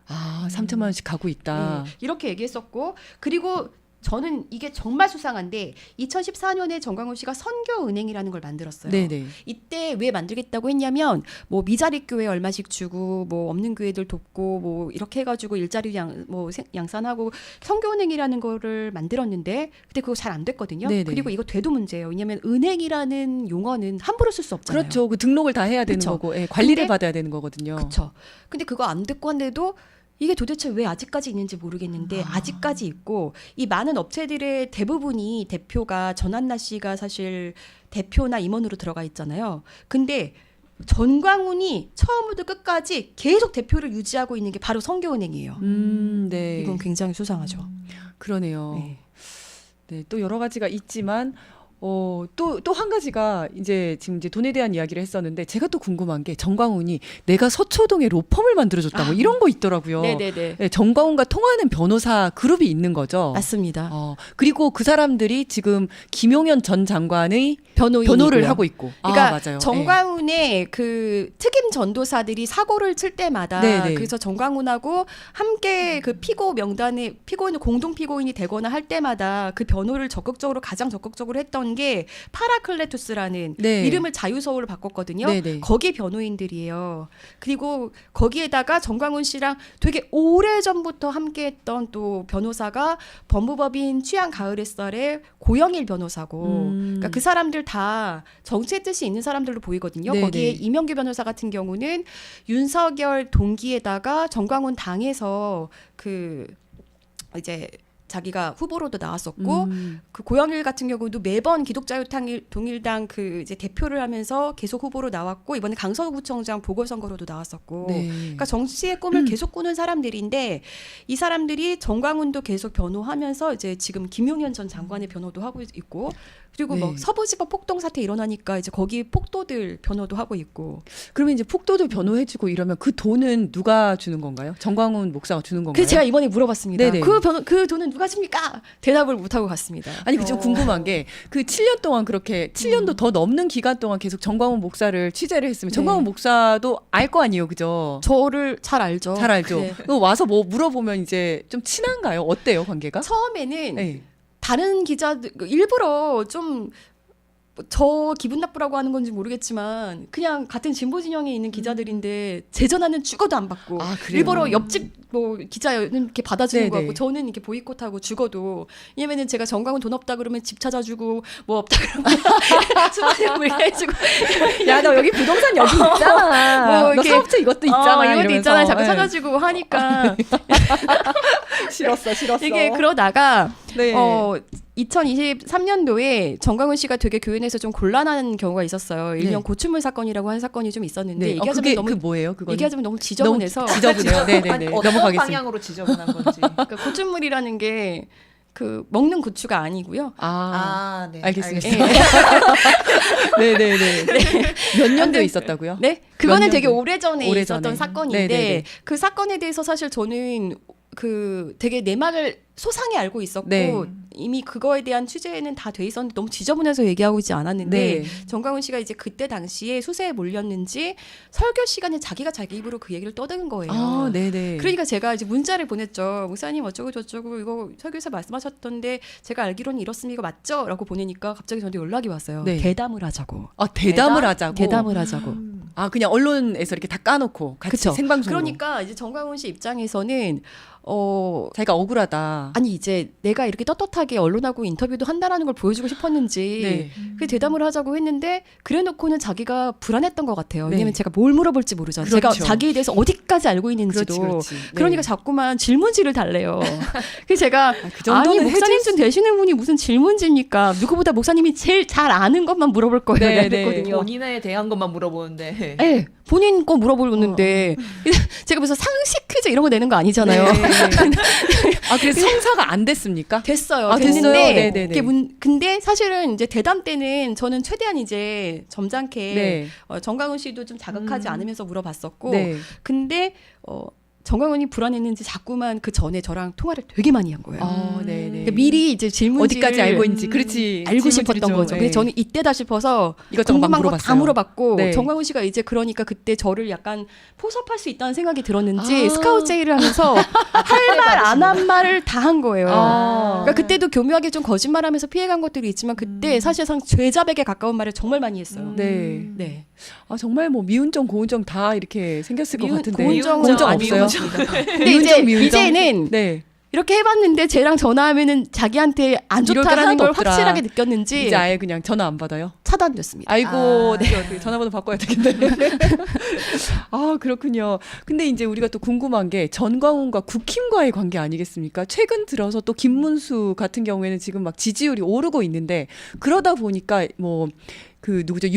아 3천만 원씩 가고 있다. 네, 이렇게 얘기했었고 그리고 저는 이게 정말 수상한데 2014년에 정광훈 씨가 선교은행이라는 걸 만들었어요. 네네. 이때 왜 만들겠다고 했냐면 뭐 미자립 교회 얼마씩 주고 뭐 없는 교회들 돕고 뭐 이렇게 해가지고 일자리 양산하고 선교은행이라는 거를 만들었는데 그때 그거 잘 안 됐거든요. 네네. 그리고 이거 돼도 문제예요. 왜냐하면 은행이라는 용어는 함부로 쓸 수 없잖아요. 그렇죠. 그 등록을 다 해야 되는 그쵸. 거고 예, 관리를 근데- 받아야 되는 거거든요. 그렇죠. 근데 그거 안 됐고 한데도 이게 도대체 왜 아직까지 있는지 모르겠는데 아직까지 있고 이 많은 업체들의 대부분이 대표가 전한나 씨가 사실 대표나 임원으로 들어가 있잖아요. 근데 전광훈이 처음부터 끝까지 계속 대표를 유지하고 있는 게 바로 선교은행이에요. 네. 이건 굉장히 수상하죠. 그러네요. 네. 네, 또 여러 가지가 있지만 또 한 가지가 지금 이제 돈에 대한 이야기를 했었는데 제가 또 궁금한 게 정광훈이 내가 서초동에 로펌을 만들어줬다고 이런 거 있더라고요. 네네네. 네, 정광훈과 통하는 변호사 그룹이 있는 거죠. 맞습니다. 그리고 그 사람들이 지금 김용현 전 장관의 변호인이고요. 변호를 하고 있고. 그러니까 맞아요. 정광훈의 그 특임 전도사들이 사고를 칠 때마다 네네. 그래서 정광훈하고 함께 그 피고 명단에 피고인 공동 피고인이 되거나 할 때마다 그 변호를 가장 적극적으로 했던 게 파라클레투스라는 네. 이름을 자유서울로 바꿨거든요. 네네. 거기 변호인들이에요. 그리고 거기에다가 정광훈 씨랑 되게 오래 전부터 함께했던 또 변호사가 법무법인 취향 가을 햇살의 고영일 변호사고, 그러니까 그 사람들 다 정치의 뜻이 있는 사람들로 보이거든요. 네네. 거기에 이명규 변호사 같은 경우는 윤석열 동기에다가 정광훈 당에서 그 이제 자기가 후보로도 나왔었고 그 고영일 같은 경우도 매번 기독자유통일당 그 이제 대표를 하면서 계속 후보로 나왔고 이번에 강서구청장 보궐선거로도 나왔었고 네. 그러니까 정치의 꿈을 계속 꾸는 사람들인데 이 사람들이 정광훈도 계속 변호하면서 이제 지금 김용현 전 장관의 변호도 하고 있고 그리고 네. 뭐 서부지법 폭동 사태 일어나니까 이제 거기 폭도들 변호도 하고 있고 그러면 이제 폭도도 변호해주고 이러면 그 돈은 누가 주는 건가요? 정광훈 목사가 주는 건가요? 그래서 제가 이번에 물어봤습니다. 네네. 그 돈은 누가 줍니까? 대답을 못 하고 갔습니다. 아니 그 좀 궁금한 게 그 7년 동안 그렇게 7년도 더 넘는 기간 동안 계속 정광훈 목사를 취재를 했으면 네. 정광훈 목사도 알 거 아니에요, 그죠? 저를 잘 알죠. 잘 알죠. 네. 그거 와서 뭐 물어보면 이제 좀 친한가요? 어때요, 관계가? 처음에는 네. 다른 기자들 일부러 좀 저 기분 나쁘라고 하는 건지 모르겠지만 그냥 같은 진보 진영에 있는 기자들인데 제 전화는 죽어도 안 받고 아, 그래요? 일부러 옆집 뭐 기자는 이렇게 받아주는 네네. 거 같고 저는 이렇게 보이콧하고 죽어도 왜냐면은 제가 정광훈 돈 없다 그러면 집 찾아주고 뭐 없다 그러면 수반에 물게 해주고 야, 너 여기 부동산 여기 있잖아. 뭐 너 이렇게- 사업체 이것도 있잖아. 이것도 이러면서. 있잖아 자꾸 네. 찾아주고 하니까 싫었어. 이게 그러다가 네. 2023년도에 정광훈 씨가 되게 교회 내에서 좀 곤란한 경우가 있었어요. 일명 네. 고추물 사건이라고 하는 사건이 좀 있었는데 네. 얘기하자면 그게 너무 그 뭐예요? 그거 얘기하자면 너무 지저분해서 너무 지저분해요. 네네네. 아니, 어떤 넘어가겠습니다. 방향으로 지저분한 건지. 그러니까 고추물이라는 게 그 먹는 고추가 아니고요. 아, 네. 알겠습니다. 예. 네네네. 몇 년도에 있었다고요? 네, 그거는 몇 되게 년도? 오래전에 오래전에. 있었던 사건인데 네네네. 그 사건에 대해서 사실 저는 그 되게 내 말을 소상히 알고 있었고 네. 이미 그거에 대한 취재는 다 돼 있었는데 너무 지저분해서 얘기하고 있지 않았는데 네. 정광훈 씨가 이제 그때 당시에 수세에 몰렸는지 설교 시간에 자기가 자기 입으로 그 얘기를 떠드는 거예요. 아, 네네. 그러니까 제가 이제 문자를 보냈죠. 목사님 어쩌고 저쩌고 이거 설교에서 말씀하셨던데 제가 알기로는 이렇습니다. 이거 맞죠? 라고 보내니까 갑자기 저한테 연락이 왔어요. 네. 대담을 하자고. 아, 대담을 대담? 하자고. 대담을 하자고. 아, 그냥 언론에서 이렇게 다 까놓고 같이 그쵸. 생방송으로. 그러니까 이제 정광훈 씨 입장에서는 자기가 억울하다. 아니 이제 내가 이렇게 떳떳하게 언론하고 인터뷰도 한다라는 걸 보여주고 싶었는지 네. 그 대담을 하자고 했는데 그래놓고는 자기가 불안했던 것 같아요. 네. 왜냐면 제가 뭘 물어볼지 모르잖아요. 그렇죠. 제가 자기에 대해서 어디까지 알고 있는지도. 그렇지. 네. 그러니까 자꾸만 질문지를 달래요. 그래서 제가 그 정도는 아니 목사님 되시는 분이 무슨 질문지입니까? 누구보다 목사님이 제일 잘 아는 것만 물어볼 거예요. 네, 네. 그랬거든요. 본인에 대한 것만 물어보는데. 네, 본인 거 물어보는데 제가 무슨 상식 퀴즈 이런 거 내는 거 아니잖아요. 네. 아, 그래서 성사가 안 됐습니까? 됐어요. 아, 됐어요? 됐는데 네네네. 근데 사실은 이제 대담 때는 저는 최대한 이제 점잖게 네. 정광훈 씨도 좀 자극하지 않으면서 물어봤었고 네. 근데 정광훈이 불안했는지 자꾸만 그 전에 저랑 통화를 되게 많이 한 거예요. 아, 네네. 그러니까 미리 이제 질문지를 어디까지 알고 있는지. 그렇지. 알고 싶었던 질문지죠. 거죠. 네. 그래서 저는 이때다 싶어서 이것저것 막 궁금한 거 다 물어봤어요. 물어봤고 네. 정광훈 씨가 이제 그러니까 그때 저를 약간 포섭할 수 있다는 생각이 들었는지 아. 스카우트 제의를 하면서 할 말 안 한 말을 다 한 거예요. 아. 그러니까 그때도 교묘하게 좀 거짓말하면서 피해간 것들이 있지만 그때 사실상 죄자백에 가까운 말을 정말 많이 했어요. 네. 네. 아, 정말 뭐 미운정, 고운정 다 이렇게 생겼을 것 같은데. 고운정은 고운정 아니고. 없어요? 근데 이제 미운정. 이제는 네. 이렇게 해봤는데 쟤랑 전화하면은 자기한테 안 이럴 게 좋다라는 하나도 걸 없더라. 확실하게 느꼈는지 이제 아예 그냥 전화 안 받아요. 차단됐습니다. 아이고, 아. 네, 어떻게 전화번호 바꿔야 되겠네. 아, 그렇군요. 근데 이제 우리가 또 궁금한 게 전광훈과 국힘과의 관계 아니겠습니까? 최근 들어서 또 김문수 같은 경우에는 지금 막 지지율이 오르고 있는데 그러다 보니까 뭐 그 누구죠?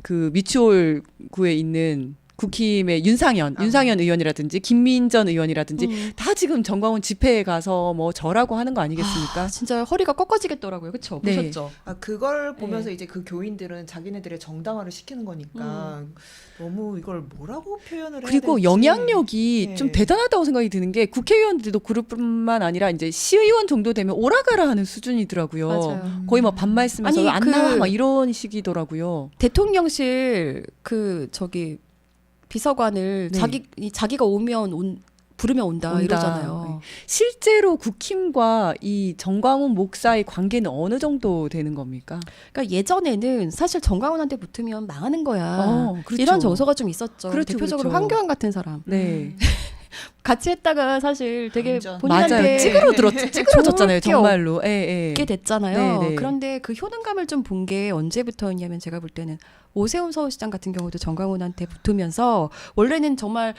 그 미추홀구에 있는 국힘의 윤상현 의원이라든지 김민전 의원이라든지 다 지금 정광훈 집회에 가서 뭐 저라고 하는 거 아니겠습니까? 아, 진짜 허리가 꺾어지겠더라고요. 그렇죠? 네. 보셨죠? 그걸 보면서 네. 이제 그 교인들은 자기네들의 정당화를 시키는 거니까 너무 이걸 뭐라고 표현을 해야 그리고 될지. 영향력이 네. 좀 대단하다고 생각이 드는 게 국회의원들도 그룹뿐만 아니라 이제 시의원 정도 되면 오라가라 하는 수준이더라고요. 맞아요. 거의 막 반말 쓰면서 아니, 안 그- 나와 막 이런 식이더라고요. 대통령실 비서관을 네. 자기가 부르면 온다. 이러잖아요. 실제로 국힘과 이 정광훈 목사의 관계는 어느 정도 되는 겁니까? 그러니까 예전에는 사실 정광훈한테 붙으면 망하는 거야. 그렇죠. 이런 정서가 좀 있었죠. 그렇죠, 대표적으로 그렇죠. 황교안 같은 사람. 네. 같이 했다가 사실 되게 완전. 본인한테 맞아요. 찌그러졌잖아요. 좋을 게 정말로. 예, 예. 게 됐잖아요. 네, 네. 그런데 그 효능감을 좀 본 게 언제부터였냐면 제가 볼 때는 오세훈 서울시장 같은 경우도 정광훈한테 붙으면서 원래는 정말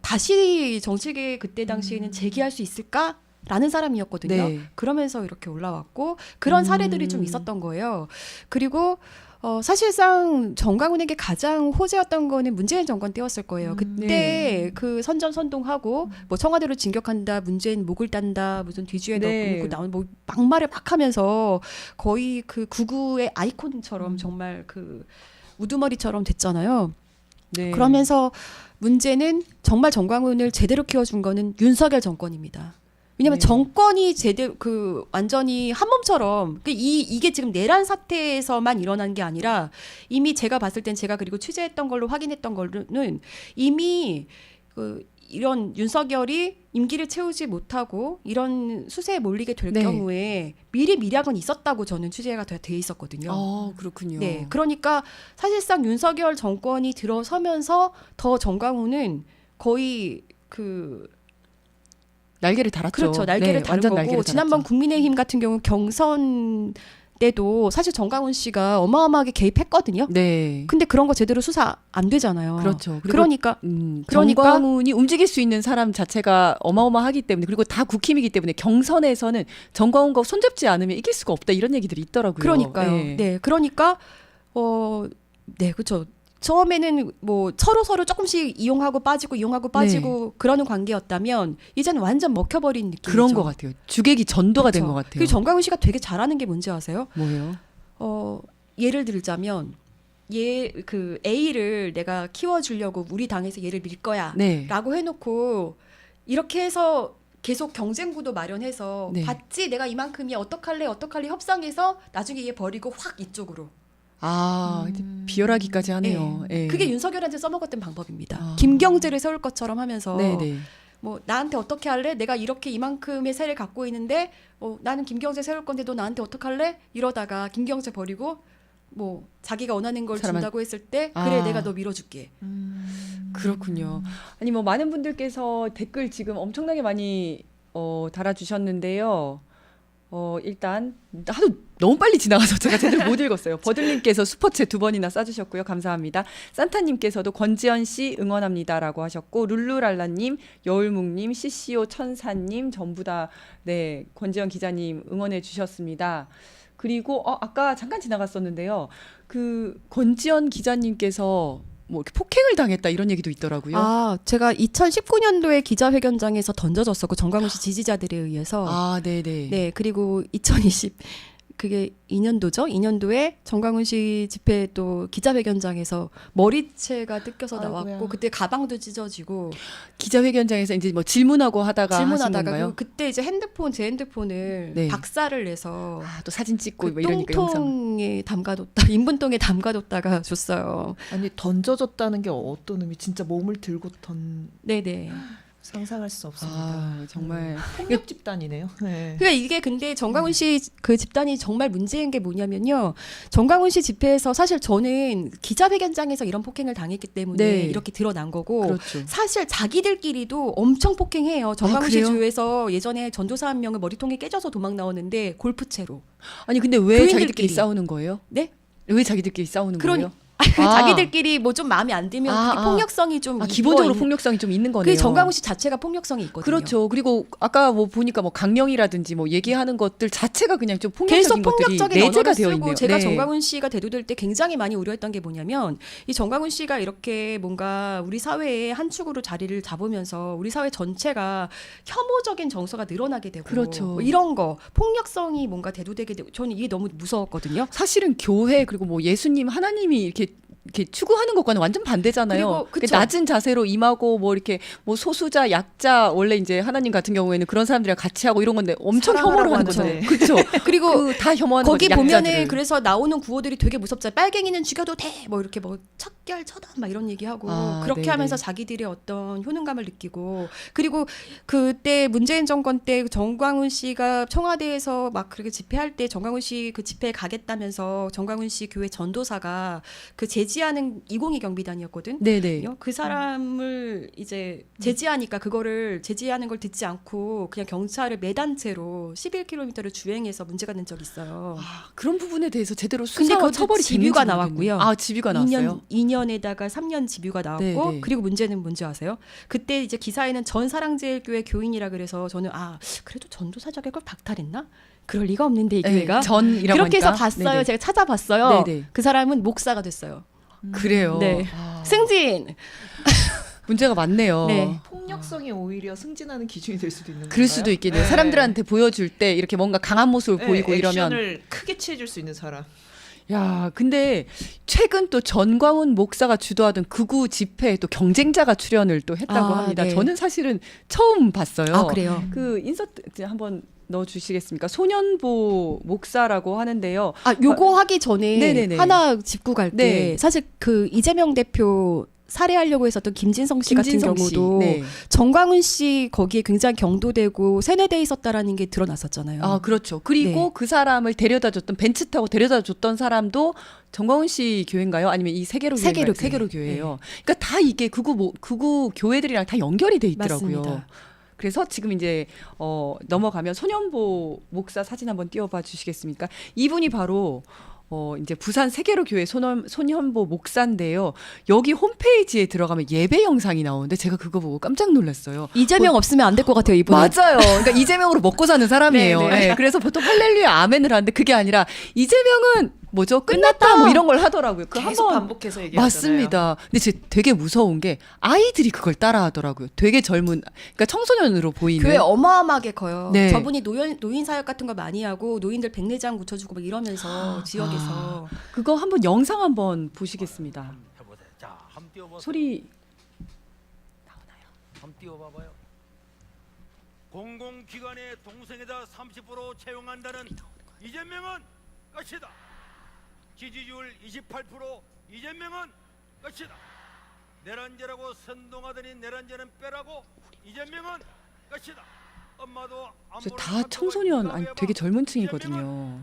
다시 정치계 그때 당시에는 재기할 수 있을까? 라는 사람이었거든요. 네. 그러면서 이렇게 올라왔고 그런 사례들이 좀 있었던 거예요. 그리고 사실상 정광훈에게 가장 호재였던 거는 문재인 정권 때였을 거예요. 그때 네. 그 선전선동하고 뭐 청와대로 진격한다, 문재인 목을 딴다, 무슨 뒤주에 네. 넣고 나온 뭐 막말을 막 하면서 거의 그 구구의 아이콘처럼 정말 그 우두머리처럼 됐잖아요. 네. 그러면서 문제는 정말 정광훈을 제대로 키워준 거는 윤석열 정권입니다. 왜냐면 네. 정권이 제대로 완전히 한 몸처럼 이게 지금 내란 사태에서만 일어난 게 아니라 이미 제가 봤을 땐 제가 그리고 취재했던 걸로 확인했던 걸로는 이미 이런 윤석열이 임기를 채우지 못하고 이런 수세에 몰리게 될 네. 경우에 미리 미략은 있었다고 저는 취재가 돼 있었거든요. 그렇군요. 네, 그러니까 사실상 윤석열 정권이 들어서면서 더 정광훈은 거의 날개를 달았죠. 그렇죠. 날개를 네, 다른 완전 거고 날개를 지난번 달았죠. 국민의힘 같은 경우 경선 때도 사실 정광훈 씨가 어마어마하게 개입했거든요. 네. 근데 그런 거 제대로 수사 안 되잖아요. 그렇죠. 그리고 그러니까 정광훈이 움직일 수 있는 사람 자체가 어마어마하기 때문에 그리고 다 국힘이기 때문에 경선에서는 정광훈과 손잡지 않으면 이길 수가 없다 이런 얘기들이 있더라고요. 그러니까요. 네. 네, 그러니까 네, 그렇죠. 처음에는 뭐 서로 조금씩 이용하고 빠지고 그러는 관계였다면 이제는 완전 먹혀버린 느낌이죠. 그런 것 같아요. 주객이 전도가 된 그렇죠. 것 같아요. 그리고 정광훈 씨가 되게 잘하는 게 뭔지 아세요? 뭐예요? 예를 들자면 A를 내가 키워주려고 우리 당에서 얘를 밀 거야 네. 라고 해놓고 이렇게 해서 계속 경쟁 구도 마련해서 네. 봤지 내가 이만큼이 어떡할래 협상해서 나중에 얘 버리고 확 이쪽으로. 비열하기까지 하네요. 예. 그게 윤석열한테 써먹었던 방법입니다. 아. 김경재를 세울 것처럼 하면서 네네. 뭐 나한테 어떻게 할래? 내가 이렇게 이만큼의 세를 갖고 있는데 나는 김경재 세울 건데 너 나한테 어떡할래? 이러다가 김경재 버리고 뭐 자기가 원하는 걸 사람한- 준다고 했을 때 그래 아. 내가 너 밀어줄게. 그렇군요. 아니 뭐 많은 분들께서 댓글 지금 엄청나게 많이 달아주셨는데요. 일단 하도 너무 빨리 지나가서 제가 제대로 못 읽었어요. 버들님께서 슈퍼챗 2번이나 쏴주셨고요. 감사합니다. 산타님께서도 권지연 씨 응원합니다라고 하셨고 룰루랄라님, 여울묵님, CCO 천사님 전부 다 네 권지연 기자님 응원해 주셨습니다. 그리고 아까 잠깐 지나갔었는데요. 그 권지연 기자님께서 뭐 이렇게 폭행을 당했다 이런 얘기도 있더라고요. 아, 제가 2019년도에 기자회견장에서 던져졌었고 정광훈 씨 지지자들에 의해서 네네. 네, 그리고 2020 그게 2년도죠. 2년도에 정광훈 씨 집회 또 기자회견장에서 머리채가 뜯겨서 아이고야. 나왔고 그때 가방도 찢어지고 기자회견장에서 이제 뭐 질문하고 하다가 하신 질문하다가 건가요? 그리고 그때 이제 제 핸드폰을 네. 박살을 내서 또 사진 찍고 그 뭐 이러니까 영상. 똥통에 담가뒀다 인분똥에 담가뒀다가 줬어요. 아니 던져졌다는 게 어떤 의미? 진짜 몸을 들고 네네. 상상할 수 없습니다. 정말 폭력 집단이네요. 네. 그러니까 이게 근데 정광훈 씨 그 집단이 정말 문제인 게 뭐냐면요. 정광훈 씨 집회에서 사실 저는 기자회견장에서 이런 폭행을 당했기 때문에 네. 이렇게 드러난 거고 그렇죠. 사실 자기들끼리도 엄청 폭행해요. 정광훈 씨 그래요? 주에서 예전에 전도사 한 명은 머리통이 깨져서 도망 나오는데 골프채로. 아니 근데 왜 교인들끼리. 자기들끼리 싸우는 거예요? 네? 왜 자기들끼리 싸우는 그러니- 거예요? 자기들끼리 뭐 좀 마음에 안 들면 그게 폭력성이 좀 기본적으로 있- 폭력성이 좀 있는 거네요. 그 정광훈 씨 자체가 폭력성이 있거든요. 그렇죠. 그리고 아까 뭐 보니까 뭐 강령이라든지 뭐 얘기하는 것들 자체가 그냥 좀 계속 폭력적인 것들이 폭력적인 내재가 언어를 되어 쓰고 있네요. 제가 네. 정광훈 씨가 대두될 때 굉장히 많이 우려했던 게 뭐냐면 이 정광훈 씨가 이렇게 뭔가 우리 사회의 한 축으로 자리를 잡으면서 우리 사회 전체가 혐오적인 정서가 늘어나게 되고 그렇죠. 뭐 이런 거 폭력성이 뭔가 대두되게 되고 저는 이게 너무 무서웠거든요. 사실은 교회 그리고 뭐 예수님 하나님이 이렇게 추구하는 것과는 완전 반대잖아요. 그리고 그쵸. 낮은 자세로 임하고 뭐 이렇게 뭐 소수자, 약자 원래 이제 하나님 같은 경우에는 그런 사람들이랑 같이 하고 이런 건데 엄청 사랑하라고 혐오를 하는 하죠. 건데. 그렇죠. 그리고 다 혐오하는 거기 거죠. 보면은 약자들을. 그래서 나오는 구호들이 되게 무섭잖아요. 빨갱이는 죽여도 돼. 뭐 이렇게 뭐 척결 처단 막 이런 얘기하고 그렇게 네네. 하면서 자기들의 어떤 효능감을 느끼고 그리고 그때 문재인 정권 때 정광훈 씨가 청와대에서 막 그렇게 집회할 때 정광훈 씨 그 집회에 가겠다면서 정광훈 씨 교회 전도사가 그 제지하는 202 경비단이었거든. 네네. 그 사람을 이제 제지하니까 그거를 제지하는 걸 듣지 않고 그냥 경찰을 매단 채로 11km를 주행해서 문제가 된 적이 있어요. 그런 부분에 대해서 제대로 근데 수사와 그것도 처벌이 집유가 되는지 나왔고요. 모르겠네요. 집유가 나왔어요. 2년에다가 3년 집유가 나왔고 네, 네. 그리고 문제는 뭔지 아세요? 그때 이제 기사에는 전사랑제일교회 교인이라 그래서 저는 그래도 전도사 자격을 박탈했나? 그럴 리가 없는데 이 교회가 전이라고 그렇게 해서 하니까. 봤어요. 네네. 제가 찾아봤어요. 네네. 그 사람은 목사가 됐어요. 그래요. 네. 아, 승진. 문제가 많네요. 네. 폭력성이 오히려 승진하는 기준이 될 수도 있는 건가요? 그럴 수도 있겠네요. 네. 사람들한테 보여줄 때 이렇게 뭔가 강한 모습을 보이고 이러면 액션을 크게 취해줄 수 있는 사람. 야, 근데 최근 또 전광훈 목사가 주도하던 극우 집회에 또 경쟁자가 출연을 또 했다고 합니다. 네. 저는 사실은 처음 봤어요. 그래요. 그 인서트 한번 넣어 주시겠습니까? 소년보 목사라고 하는데요. 요거 하기 전에 네네네. 하나 짚고 갈게. 네. 사실 그 이재명 대표 살해하려고 했었던 김진성 씨 같은 김진성 씨. 경우도 네. 정광훈 씨 거기에 굉장히 경도되고 세뇌돼 있었다라는 게 드러났었잖아요. 그렇죠. 그리고 네. 그 사람을 데려다 줬던 벤츠 타고 데려다 줬던 사람도 정광훈 씨 교회인가요? 아니면 이 세계로 세계로 교회. 세계로 교회예요. 그러니까 다 이게 극우 교회들이랑 다 연결이 돼 있더라고요. 맞습니다. 그래서 지금 이제 넘어가면 소년보 목사 사진 한번 띄워봐 주시겠습니까? 이분이 바로 이제 부산 세계로 교회 소년보 목사인데요. 여기 홈페이지에 들어가면 예배 영상이 나오는데 제가 그거 보고 깜짝 놀랐어요. 이재명 없으면 안 될 것 같아요, 이분. 맞아요. 그러니까 이재명으로 먹고 사는 사람이에요. 네, 네. 네, 그래서 보통 할렐루야 아멘을 하는데 그게 아니라 이재명은 뭐죠? 끝났다 뭐 이런 걸 하더라고요. 그 계속 한번 반복해서 얘기하잖아요. 맞습니다. 근데 제 되게 무서운 게 아이들이 그걸 따라하더라고요. 되게 젊은, 그러니까 청소년으로 보이는. 교회 어마어마하게 커요. 네. 저분이 노인 사역 같은 거 많이 하고 노인들 백내장 붙여주고 막 이러면서 지역에서 그거 한번 영상 한번 보시겠습니다. 해보세요. 자, 한번 띄워보세요. 소리 한번 띄워봐봐요. 공공기관의 동생에다 30% 채용한다는 이재명은 끝이다. 지지율 28% 이재명은 끝이다. 내란죄라고 선동하더니 내란죄는 빼라고 이재명은 끝이다. 엄마도 다 청소년, 아니 되게 젊은 층이거든요.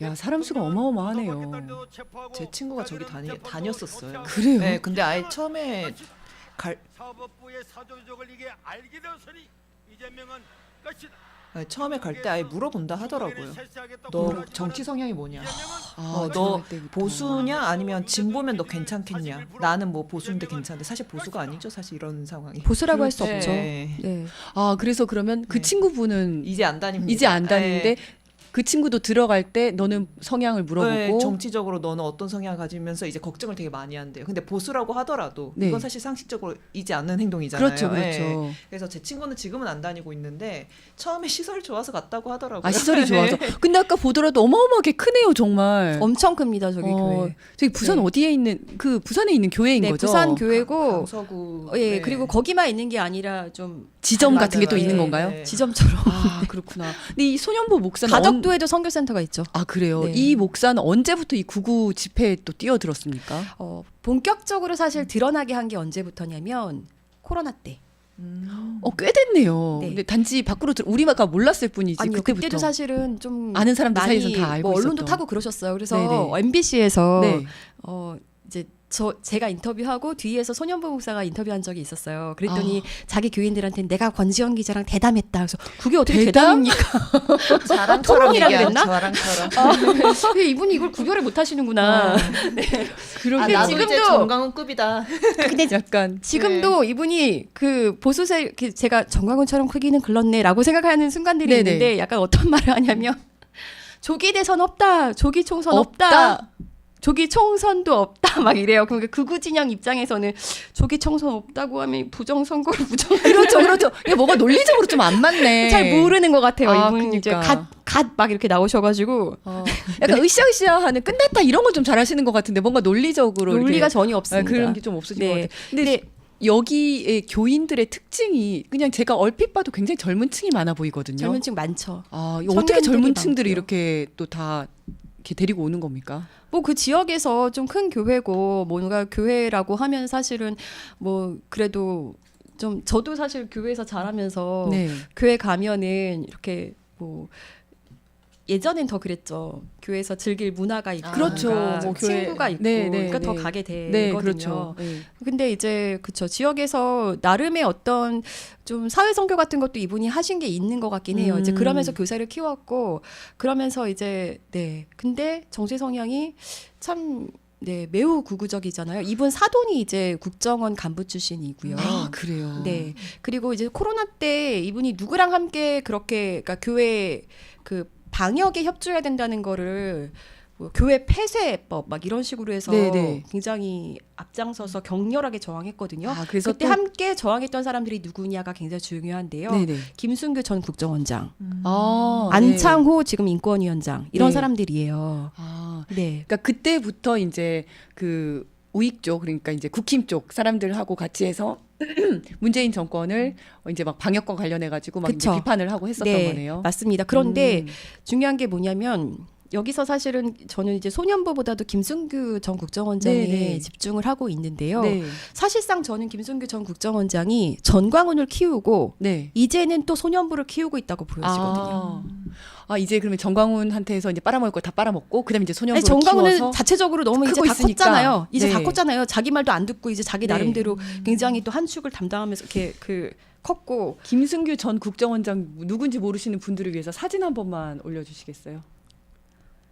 야, 사람 수가 어마어마하네요. 제 친구가 저기 다녔었어요. 그래요? 네, 근데 아예 처음에 사법부의 사조적을 이게 알게 되었으니 이재명은 끝이다. 처음에 갈 때 아예 물어본다 하더라고요. 너 정치 성향이 뭐냐? 아, 너 들어갈 때부터. 보수냐 아니면 진보면 너 괜찮겠냐? 나는 뭐 보수인데 괜찮은데 사실 보수가 아니죠, 사실 이런 상황이. 보수라고 할 수 네. 없죠. 네. 아, 그래서 그러면 그 네. 친구분은 이제 안 다닙니다. 이제 안 다니는데 네. 그 친구도 들어갈 때 너는 성향을 물어보고 네, 정치적으로 너는 어떤 성향을 가지면서 이제 걱정을 되게 많이 한대요. 근데 보수라고 하더라도 네. 이건 사실 상식적으로 이지 않는 행동이잖아요. 그렇죠, 그렇죠. 네. 그래서 제 친구는 지금은 안 다니고 있는데 처음에 시설이 좋아서 갔다고 하더라고요. 아, 시설이 좋아서. 근데 아까 보더라도 어마어마하게 크네요, 정말. 엄청 큽니다 저기 교회. 저기 부산 네. 어디에 있는 그 부산에 있는 교회인 네, 거죠? 부산 교회고 강서구. 예, 네. 그리고 거기만 있는 게 아니라 좀 지점 같은 게 또 맞아요. 있는 네, 건가요? 네. 지점처럼 아, 그렇구나. 근데 이 소년보 목사는 가덕도에도 선교센터가 있죠. 아, 그래요. 네. 이 목사는 언제부터 이 구구 집회에 또 뛰어들었습니까? 본격적으로 사실 드러나게 한 게 언제부터냐면 코로나 때. 꽤 됐네요. 네. 근데 단지 밖으로 우리가 몰랐을 뿐이지. 아니요, 그때부터 그때도 사실은 좀 아는 사람들 많이 사이에서 다 알고 뭐 언론도 있었던. 타고 그러셨어요. 그래서 네네. MBC에서 네. 이제 제가 인터뷰하고 뒤에서 소년보 목사가 인터뷰한 적이 있었어요. 그랬더니 자기 교인들한테 내가 권지현 기자랑 대담했다. 그래서 그게 어떻게 대담? 대담입니까? 자랑처럼 토론이라 얘기하죠. 그랬나? 자랑처럼. 이분이 이걸 구별을 못 하시는구나. 그러게 나도 지금도- 이제 정강훈급이다. 근데 약간 지금도 이분이 그 보수세 제가 정광훈처럼 크기는 글렀네라고 생각하는 순간들이 네네. 있는데 약간 어떤 말을 하냐면 조기 대선 없다, 조기 총선 없다? 없다. 조기 총선도 없다 막 이래요. 그러니까 극우 진영 입장에서는 조기 총선 없다고 하면 부정 선거를 부정 그렇죠, 그렇죠. 이게 뭐가 논리적으로 좀 안 맞네. 잘 모르는 것 같아요. 아, 이분 이제 그러니까. 갓 막 이렇게 나오셔가지고 약간 으쌰으쌰하는 끝났다 이런 걸 좀 잘하시는 것 같은데 뭔가 논리적으로 논리가 이렇게, 전혀 없습니다. 그런 게 좀 없으신 네. 것 같아요. 근데 여기의 교인들의 특징이 그냥 제가 얼핏 봐도 굉장히 젊은 층이 많아 보이거든요. 젊은 층 많죠. 아, 이거 어떻게 청년들이 젊은 층들이 많고요. 이렇게 또 다 이렇게 데리고 오는 겁니까? 뭐 그 지역에서 좀 큰 교회고 뭔가 교회라고 하면 사실은 뭐 그래도 좀 저도 사실 교회에서 자라면서 네. 교회 가면은 이렇게 뭐 예전엔 더 그랬죠. 교회에서 즐길 문화가 있고 그렇죠. 뭐 친구가 있고 네, 네, 그러니까 더 네. 가게 되거든요. 네, 그렇죠. 네. 근데 이제 그쵸 지역에서 나름의 어떤 좀 사회 선교 같은 것도 이분이 하신 게 있는 것 같긴 해요. 이제 그러면서 교사를 키웠고 그러면서 이제 네 근데 정치 성향이 참 네 매우 구구적이잖아요. 이분 사돈이 이제 국정원 간부 출신이고요. 아, 그래요. 네 그리고 이제 코로나 때 이분이 누구랑 함께 그렇게 그러니까 교회 그 방역에 협조해야 된다는 거를 뭐 교회 폐쇄법 막 이런 식으로 해서 네네. 굉장히 앞장서서 격렬하게 저항했거든요. 아, 그래서 그때 또 함께 저항했던 사람들이 누구냐가 굉장히 중요한데요. 네네. 김순규 전 국정원장, 아, 안창호 지금 인권위원장 이런 네. 사람들이에요. 아, 네. 그러니까 그때부터 이제 그 우익 쪽 그러니까 이제 국힘 쪽 사람들하고 같이 해서 문재인 정권을 이제 막 방역과 관련해 가지고 막 이제 그쵸. 비판을 하고 했었던 네, 거네요. 맞습니다. 그런데 음. 중요한 게 뭐냐면 여기서 사실은 저는 이제 소년보보다도 김순규 전 국정원장에 네네. 집중을 하고 있는데요. 네. 사실상 저는 김순규 전 국정원장이 전광훈을 키우고 네. 이제는 또 소년부를 키우고 있다고 보여지거든요. 아, 이제 그러면 정광훈한테서 이제 빨아먹을 거 다 빨아먹고 그다음에 이제 소년부를 아니, 정광훈은 키워서 자체적으로 너무 이제 크고 다 있으니까. 컸잖아요. 이제 다 네. 컸잖아요. 자기 말도 안 듣고 이제 자기 네. 나름대로 굉장히 또 한 축을 담당하면서 이렇게 그 컸고 김승규 전 국정원장 누군지 모르시는 분들을 위해서 사진 한 번만 올려주시겠어요?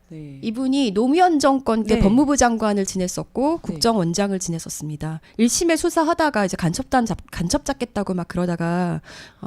네. 이분이 노무현 정권 때 네. 법무부 장관을 지냈었고 국정원장을 지냈었습니다. 1심에 수사하다가 이제 간첩 잡겠다고 막 그러다가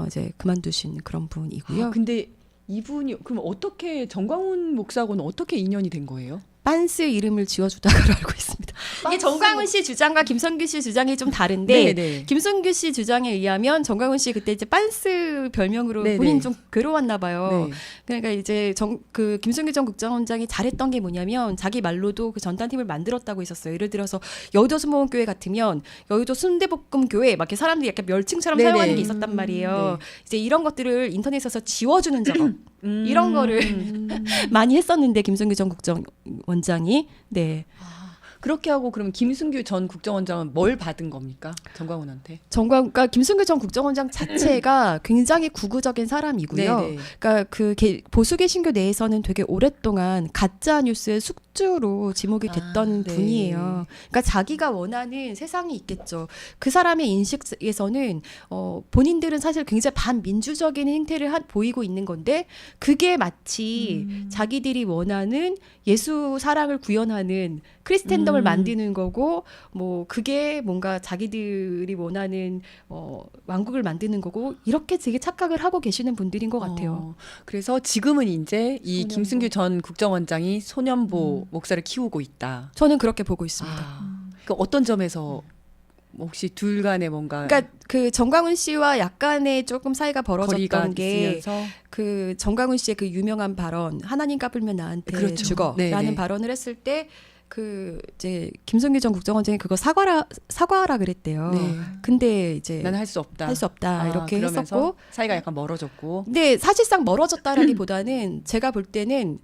이제 그만두신 그런 분이고요. 아, 근데 이분이 그럼 어떻게 정광훈 목사하고는 어떻게 인연이 된 거예요? 빤스 이름을 지어주다가로 알고 있습니다. 이게 정광훈 씨 주장과 김성규 씨 주장이 좀 다른데 네, 네. 김성규 씨 주장에 의하면 정광훈 씨 그때 이제 빤스 별명으로 네, 본인 네. 좀 괴로웠나 봐요. 네. 그러니까 이제 그 김성규 전 국정원장이 잘했던 게 뭐냐면 자기 말로도 그 전담팀을 만들었다고 했었어요. 예를 들어서 여의도 순복음교회 같으면 여의도 순대볶음교회 막 이렇게 사람들이 약간 멸칭처럼 네네. 사용하는 게 있었단 말이에요. 네. 이제 이런 것들을 인터넷에서 지워주는 작업 이런 거를 음. 많이 했었는데 김성규 전 국정원장이 네. 그렇게 하고 그럼 김승규 전 국정원장은 뭘 받은 겁니까? 정광훈한테? 그러니까 김승규 전 국정원장 자체가 굉장히 구구적인 사람이고요. 네, 네. 그러니까 그 보수 개신교 내에서는 되게 오랫동안 가짜 뉴스의 숙주로 지목이 됐던 네. 분이에요. 그러니까 자기가 원하는 세상이 있겠죠. 그 사람의 인식에서는 본인들은 사실 굉장히 반민주적인 행태를 보이고 있는 건데 그게 마치 자기들이 원하는 예수 사랑을 구현하는 크리스텐덤을 만드는 거고 뭐 그게 뭔가 자기들이 원하는 왕국을 만드는 거고 이렇게 되게 착각을 하고 계시는 분들인 것 같아요. 그래서 지금은 이제 이 소년보. 김승규 전 국정원장이 소년보 목사를 키우고 있다. 저는 그렇게 보고 있습니다. 그 어떤 점에서 혹시 둘 간에 뭔가 그러니까 그 정광훈 씨와 약간의 조금 사이가 거리가 벌어졌던 게 있으면서 그 정광훈 씨의 그 유명한 발언 하나님 갚으면 나한테 그렇죠. 죽어라는 네, 네. 발언을 했을 때 그 이제 김성규 전 국정원장이 그거 사과라 그랬대요. 네. 근데 이제 나는 할 수 없다. 할 수 없다 이렇게 그러면서 했었고 사이가 약간 멀어졌고. 근데 사실상 멀어졌다라기보다는 제가 볼 때는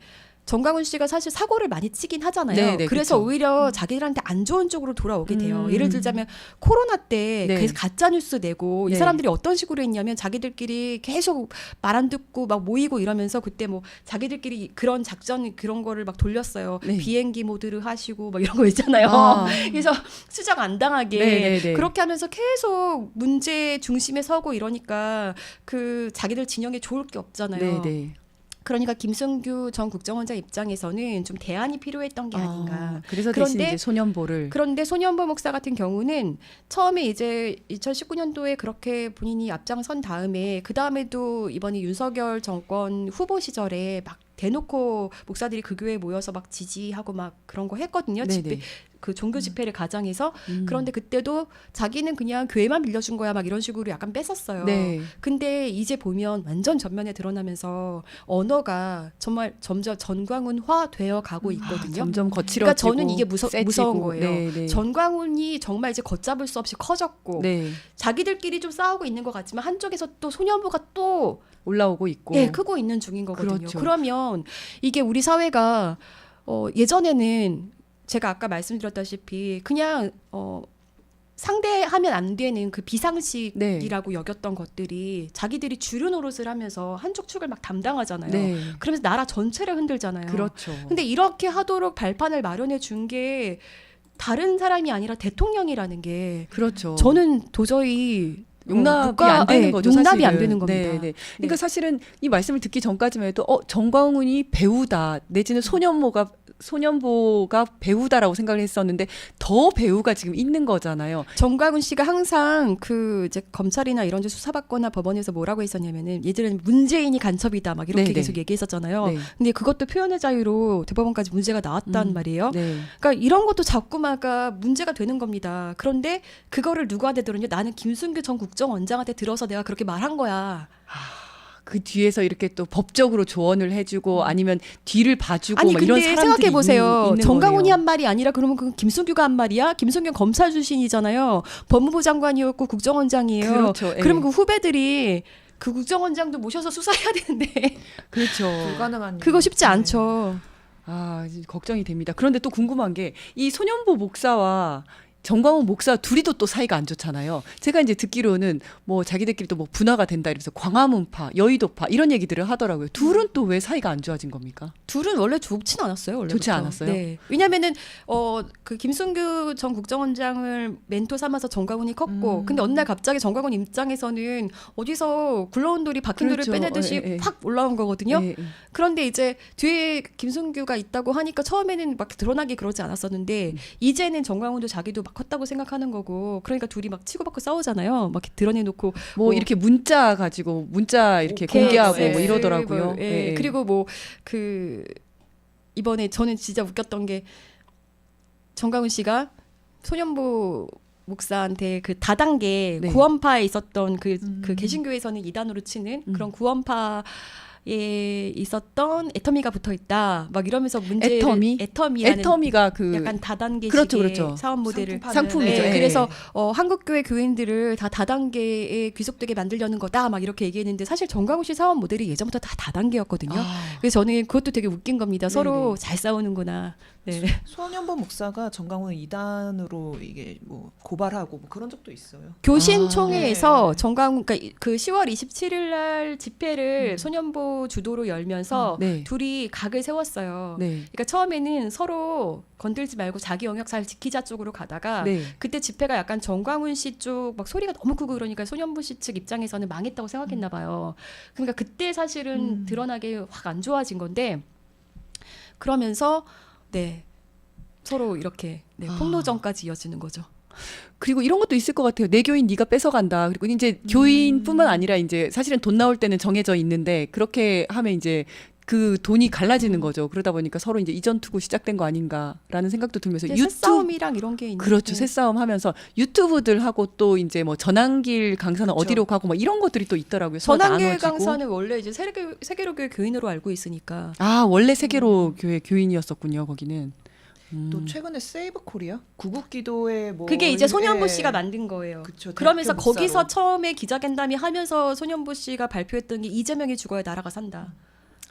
정광훈 씨가 사실 사고를 많이 치긴 하잖아요. 네, 네, 그래서 그쵸. 오히려 자기들한테 안 좋은 쪽으로 돌아오게 돼요. 음. 예를 들자면 코로나 때 네. 계속 가짜 뉴스 내고 이 네. 사람들이 어떤 식으로 했냐면 자기들끼리 계속 말 안 듣고 막 모이고 이러면서 그때 뭐 자기들끼리 그런 작전 그런 거를 막 돌렸어요. 네. 비행기 모드를 하시고 막 이런 거 있잖아요. 아. 그래서 수정 안 당하게 네, 네, 네. 그렇게 하면서 계속 문제 중심에 서고 이러니까 그 자기들 진영에 좋을 게 없잖아요. 네, 네. 그러니까 김승규 전 국정원장 입장에서는 좀 대안이 필요했던 게 아닌가. 그래서 대신 그런데 이제 소년보를 그런데 소년보 목사 같은 경우는 처음에 이제 2019년도에 그렇게 본인이 앞장선 다음에 그 다음에도 이번에 윤석열 정권 후보 시절에 막 대놓고 목사들이 그 교회에 모여서 막 지지하고 막 그런 거 했거든요. 네네. 집회 그 종교 집회를 가장해서 음. 그런데 그때도 자기는 그냥 교회만 빌려준 거야 막 이런 식으로 약간 뺐었어요. 네. 근데 이제 보면 완전 전면에 드러나면서 언어가 정말 점점 전광훈화 되어 가고 있거든요. 점점 거칠어지고 그러니까 저는 이게 세지고. 무서운 거예요. 네, 네. 전광훈이 정말 이제 걷잡을 수 없이 커졌고 네. 자기들끼리 좀 싸우고 있는 것 같지만 한쪽에서 또 소년부가 또 올라오고 있고. 예, 크고 있는 중인 거거든요. 그렇죠. 그러면 이게 우리 사회가 예전에는 제가 아까 말씀드렸다시피 그냥 상대하면 안 되는 그 비상식이라고 여겼던 것들이 자기들이 주류 노릇을 하면서 한쪽 축을 막 담당하잖아요. 네. 그러면서 나라 전체를 흔들잖아요. 그렇죠. 근데 이렇게 하도록 발판을 마련해 준 게 다른 사람이 아니라 대통령이라는 게 그렇죠. 저는 도저히 용납이 국가- 안 되는 네, 거죠. 용납이 사실은. 안 되는 겁니다. 네, 네. 그러니까 사실은 이 말씀을 듣기 전까지만 해도 정광훈이 배우다 내지는 소년보가 배우다라고 생각을 했었는데 더 배우가 지금 있는 거잖아요. 정광훈 씨가 항상 그 이제 검찰이나 이런 데 수사받거나 법원에서 뭐라고 했었냐면은 예전에는 문재인이 간첩이다 막 이렇게 네, 계속 네. 얘기했었잖아요. 네. 근데 그것도 표현의 자유로 대법원까지 문제가 나왔단 말이에요. 네. 그러니까 이런 것도 자꾸마가 문제가 되는 겁니다. 그런데 그거를 누구한테 들었냐? 나는 김순규 전 국정원장한테 들어서 내가 그렇게 말한 거야. 그 뒤에서 이렇게 또 법적으로 조언을 해주고 아니면 뒤를 봐주고 아니 막 이런 근데 사람들이 생각해 보세요. 있는 정광훈이 거네요. 한 말이 아니라 그러면 그건 김순규가 한 말이야? 김순규 검찰 출신이잖아요. 법무부 장관이었고 국정원장이에요. 그렇죠. 예. 그러면 그 후배들이 그 국정원장도 모셔서 수사해야 되는데 그렇죠. 불가능한 그거 쉽지 네. 않죠. 이제 걱정이 됩니다. 그런데 또 궁금한 게 이 소년보 목사와 정광훈 목사 둘이도 또 사이가 안 좋잖아요. 제가 이제 듣기로는 뭐 자기들끼리 또 뭐 분화가 된다 이러면서 광화문파, 여의도파 이런 얘기들을 하더라고요. 둘은 또 왜 사이가 안 좋아진 겁니까? 둘은 원래 좋진 않았어요. 원래부터. 좋지 않았어요? 네. 왜냐면은 그 김순규 전 국정원장을 멘토 삼아서 정광훈이 컸고, 근데 어느 날 갑자기 정광훈 입장에서는 어디서 굴러온 돌이 박힌 그렇죠. 돌을 빼내듯이 예, 예. 확 올라온 거거든요. 예, 예. 그런데 이제 뒤에 김순규가 있다고 하니까 처음에는 막 드러나기 그러지 않았었는데 이제는 정광훈도 자기도 막 컸다고 생각하는 거고, 그러니까 둘이 막 치고받고 싸우잖아요. 막 이렇게 드러내놓고 뭐 이렇게 문자 가지고 문자 이렇게 공개하고 뭐 이러더라고요. 뭐, 예. 예, 예. 그리고 뭐 그 이번에 저는 진짜 웃겼던 게 정강훈 씨가 소년보 목사한테 그 다단계 네. 구원파에 있었던 그 개신교에서는 이단으로 치는 그런 구원파에 있었던 애터미가 붙어 있다. 막 이러면서 문제를 애터미라는 애터미가 그 약간 다단계식의 그렇죠. 사업 모델을 상품이죠. 네, 예. 그래서 한국교회 교인들을 다 다단계에 귀속되게 만들려는 거다 막 이렇게 얘기했는데 사실 정강훈 씨 사업 모델이 예전부터 다 다단계였거든요. 그래서 저는 그것도 되게 웃긴 겁니다. 서로 잘 싸우는구나. 네. 소년보 목사가 정강훈 이단으로 이게 뭐 고발하고 뭐 그런 적도 있어요. 교신총회에서 네. 정강훈 그러니까 그 10월 27일 날 집회를 소년보 주도로 열면서 네. 둘이 각을 세웠어요. 네. 그러니까 처음에는 서로 건들지 말고 자기 영역 잘 지키자 쪽으로 가다가 네. 그때 집회가 약간 정광훈 씨 쪽 막 소리가 너무 크고 그러니까 소년부 씨 측 입장에서는 망했다고 생각했나 봐요. 그러니까 그때 사실은 드러나게 확 안 좋아진 건데 그러면서 네 서로 이렇게 폭로전까지 이어지는 거죠. 그리고 이런 것도 있을 것 같아요. 내 교인 네가 뺏어간다. 그리고 이제 교인뿐만 아니라 이제 사실은 돈 나올 때는 정해져 있는데 그렇게 하면 이제 그 돈이 갈라지는 거죠. 그러다 보니까 서로 이제 이전 투구 시작된 거 아닌가라는 생각도 들면서 새싸움이랑 이런 게 있는 그렇죠. 새싸움 하면서 유튜브들 하고 또 이제 뭐 전환길 강사는 그렇죠. 어디로 가고 막 이런 것들이 또 있더라고요. 서로 전환길 나눠지고. 강사는 원래 이제 세계로교회 교인으로 알고 있으니까 아 원래 세계로 교회 교인이었었군요. 거기는. 또 최근에 세이브 코리아 구국 기도회 뭐 그게 이제 소년보 예. 씨가 만든 거예요. 그쵸, 그러면서 대표 목사로. 거기서 처음에 기자간담회 하면서 소년보 씨가 발표했던 게 이재명이 죽어야 나라가 산다.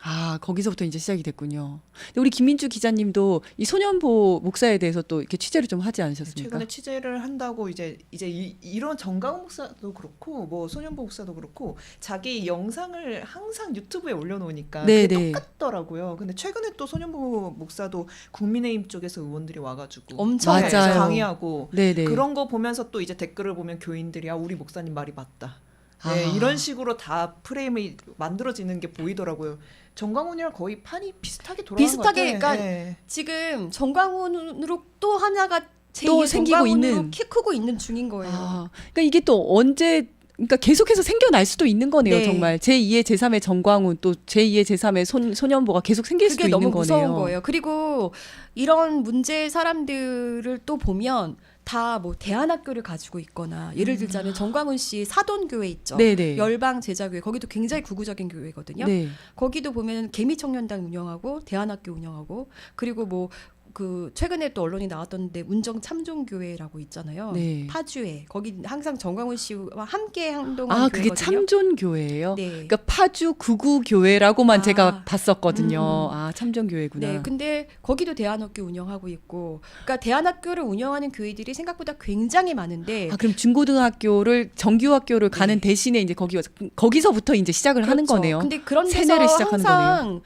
아 거기서부터 이제 시작이 됐군요. 근데 우리 김민주 기자님도 이 소년보 목사에 대해서 또 이렇게 취재를 좀 하지 않으셨습니까? 최근에 취재를 한다고 이제 이런 정강훈 목사도 그렇고 뭐 소년보 목사도 그렇고 자기 영상을 항상 유튜브에 올려놓으니까 네, 그게 네. 똑같더라고요. 근데 최근에 또 소년보 목사도 국민의힘 쪽에서 의원들이 와가지고 엄청 맞아요. 강의하고 네네. 그런 거 보면서 또 이제 댓글을 보면 교인들이 아 우리 목사님 말이 맞다. 네, 아. 이런 식으로 다 프레임이 만들어지는 게 보이더라고요. 정강훈이랑 거의 판이 비슷하게 돌아가는 비슷하게, 것 같아요. 그러니까 네. 지금 정광훈으로 또 하나가 또 생기고 있는. 키 크고 있는 중인 거예요. 아, 그러니까 이게 또 언제 그러니까 계속해서 생겨날 수도 있는 거네요. 네. 정말 제2의 제3의 정광훈 또 제2의 제3의 소년보가 계속 생길 수도 그게 있는 너무 거네요. 무서운 거예요. 그리고 이런 문제의 사람들을 또 보면 다 뭐 대안학교를 가지고 있거나 예를 들자면 정광훈 씨 사돈교회 있죠. 네네. 열방 제자교회 거기도 굉장히 구구적인 교회거든요. 네. 거기도 보면 개미청년단 운영하고 대안학교 운영하고 그리고 뭐 그 최근에 또 언론이 나왔던데 운정 참존교회라고 있잖아요. 네. 파주에 거기 항상 정광훈 씨와 함께 행동한 아 교회거든요. 그게 참존 교회예요. 네. 그러니까 파주 구구 교회라고만 아. 제가 봤었거든요. 아 참존 교회구나. 네, 근데 거기도 대안학교 운영하고 있고, 그러니까 대안학교를 운영하는 교회들이 생각보다 굉장히 많은데, 아 그럼 중고등학교를 정규학교를 가는 대신에 이제 거기서부터 이제 시작을 하는 그렇죠. 거네요. 근데 그런 데서 세뇌를 시작하는 항상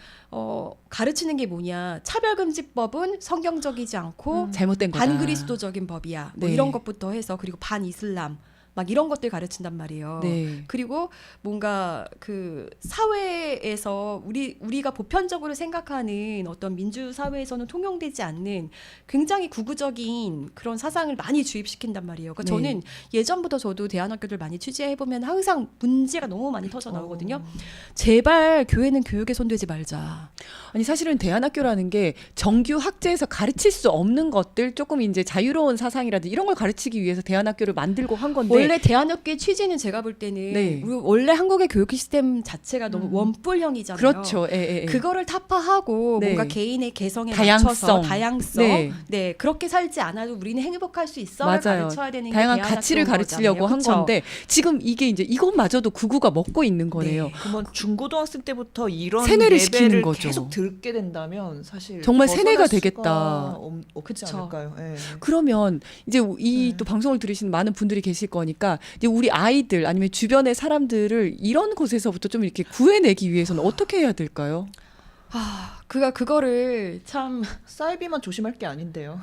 가르치는 게 뭐냐, 차별금지법은 성경적이지 않고 잘못된 거다. 반그리스도적인 법이야. 뭐 네. 이런 것부터 해서 그리고 반이슬람 막 이런 것들 가르친단 말이에요. 네. 그리고 뭔가 그 사회에서 우리가 보편적으로 생각하는 어떤 민주 사회에서는 통용되지 않는 굉장히 구구적인 그런 사상을 많이 주입시킨단 말이에요. 그러니까 네. 저는 예전부터 저도 대안학교들 많이 취재해 보면 항상 문제가 너무 많이 터져 나오거든요. 제발 교회는 교육에 손대지 말자. 아니 사실은 대안학교라는 게 정규 학제에서 가르칠 수 없는 것들 조금 이제 자유로운 사상이라든지 이런 걸 가르치기 위해서 대안학교를 만들고 한 건데 원래 대안학교의 취지는 제가 볼 때는 네. 우리 원래 한국의 교육 시스템 자체가 너무 원뿔형이잖아요. 그렇죠. 예. 그거를 타파하고 네. 뭔가 개인의 개성에 다양성. 맞춰서 다양성, 네. 네. 그렇게 살지 않아도 우리는 행복할 수 있어. 맞아요. 가르쳐야 되는 게 다양한 대안학교인 가치를 가르치려고 거잖아요. 한 그쵸? 건데 지금 이게 이제 이것마저도 구구가 먹고 있는 거네요. 네. 그러면 중고등학생 때부터 이런 세뇌를 레벨을 시키는 거죠. 계속 듣게 된다면 사실 정말 벗어날 세뇌가 수가 되겠다. 없지 그쵸. 않을까요? 예. 그러면 이제 이 또 방송을 들으시는 많은 분들이 계실 거니까 이제 우리 아이들 아니면 주변의 사람들을 이런 곳에서부터 좀 이렇게 구해내기 위해서는 어떻게 해야 될까요? 그거를 참 사이비만 조심할 게 아닌데요.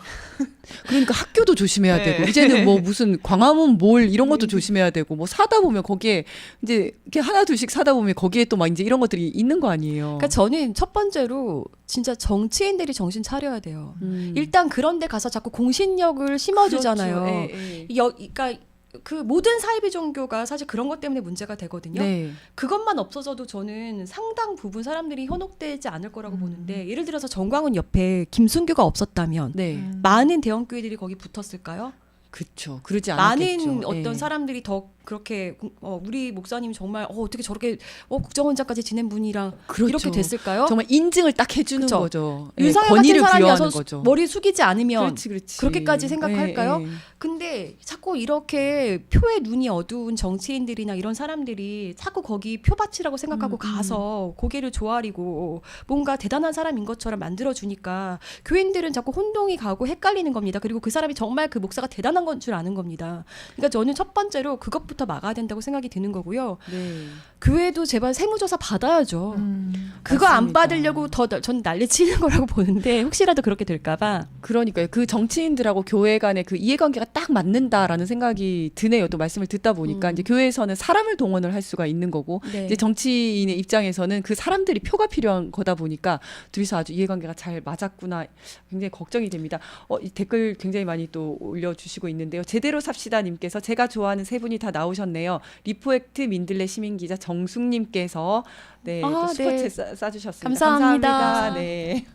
그러니까 학교도 조심해야 네. 되고 이제는 뭐 무슨 광화문 몰 이런 것도 조심해야 되고 뭐 사다 보면 거기에 이제 이렇게 하나 둘씩 사다 보면 거기에 또 막 이제 이런 것들이 있는 거 아니에요. 그러니까 저는 첫 번째로 진짜 정치인들이 정신 차려야 돼요. 일단 그런 데 가서 자꾸 공신력을 심어주잖아요. 그렇죠. 예, 예. 그러니까 그 모든 사이비 종교가 사실 그런 것 때문에 문제가 되거든요. 네. 그것만 없어져도 저는 상당 부분 사람들이 현혹되지 않을 거라고 보는데 예를 들어서 정광훈 옆에 김순규가 없었다면 네. 많은 대형교회들이 거기 붙었을까요? 그렇죠. 그러지 않았겠죠. 많은 어떤 예. 사람들이 더 그렇게 우리 목사님 정말 어떻게 저렇게 국정원장까지 지낸 분이랑 그렇죠. 이렇게 됐을까요? 정말 인증을 딱 해주는 그쵸. 거죠. 예, 윤석열 같은 권위를 사람이 부여하는 와서 거죠. 머리 숙이지 않으면 그렇지. 그렇게까지 생각할까요? 예, 예. 근데 자꾸 이렇게 표에 눈이 어두운 정치인들이나 이런 사람들이 자꾸 거기 표밭이라고 생각하고 가서 고개를 조아리고 뭔가 대단한 사람인 것처럼 만들어주니까 교인들은 자꾸 혼동이 가고 헷갈리는 겁니다. 그리고 그 사람이 정말 그 목사가 대단한 건 줄 아는 겁니다. 그러니까 저는 첫 번째로 그것부터 막아야 된다고 생각이 드는 거고요. 네. 교회도 제발 세무조사 받아야죠. 그거 맞습니다. 안 받으려고 전 난리치는 거라고 보는데 혹시라도 그렇게 될까봐. 그러니까요. 그 정치인들하고 교회 간의 그 이해관계가 딱 맞는다라는 생각이 드네요. 또 말씀을 듣다 보니까 이제 교회에서는 사람을 동원을 할 수가 있는 거고 네. 이제 정치인의 입장에서는 그 사람들이 표가 필요한 거다 보니까 둘이서 아주 이해관계가 잘 맞았구나. 굉장히 걱정이 됩니다. 이 댓글 굉장히 많이 또 올려주시고 있는데요. 제대로 삽시다 님께서 제가 좋아하는 세 분이 다 나오셨네요. 리포액트 민들레 시민기자 정숙님께서 네, 또 슈퍼챗 싸주셨습니다. 감사합니다. 감사합니다. 네.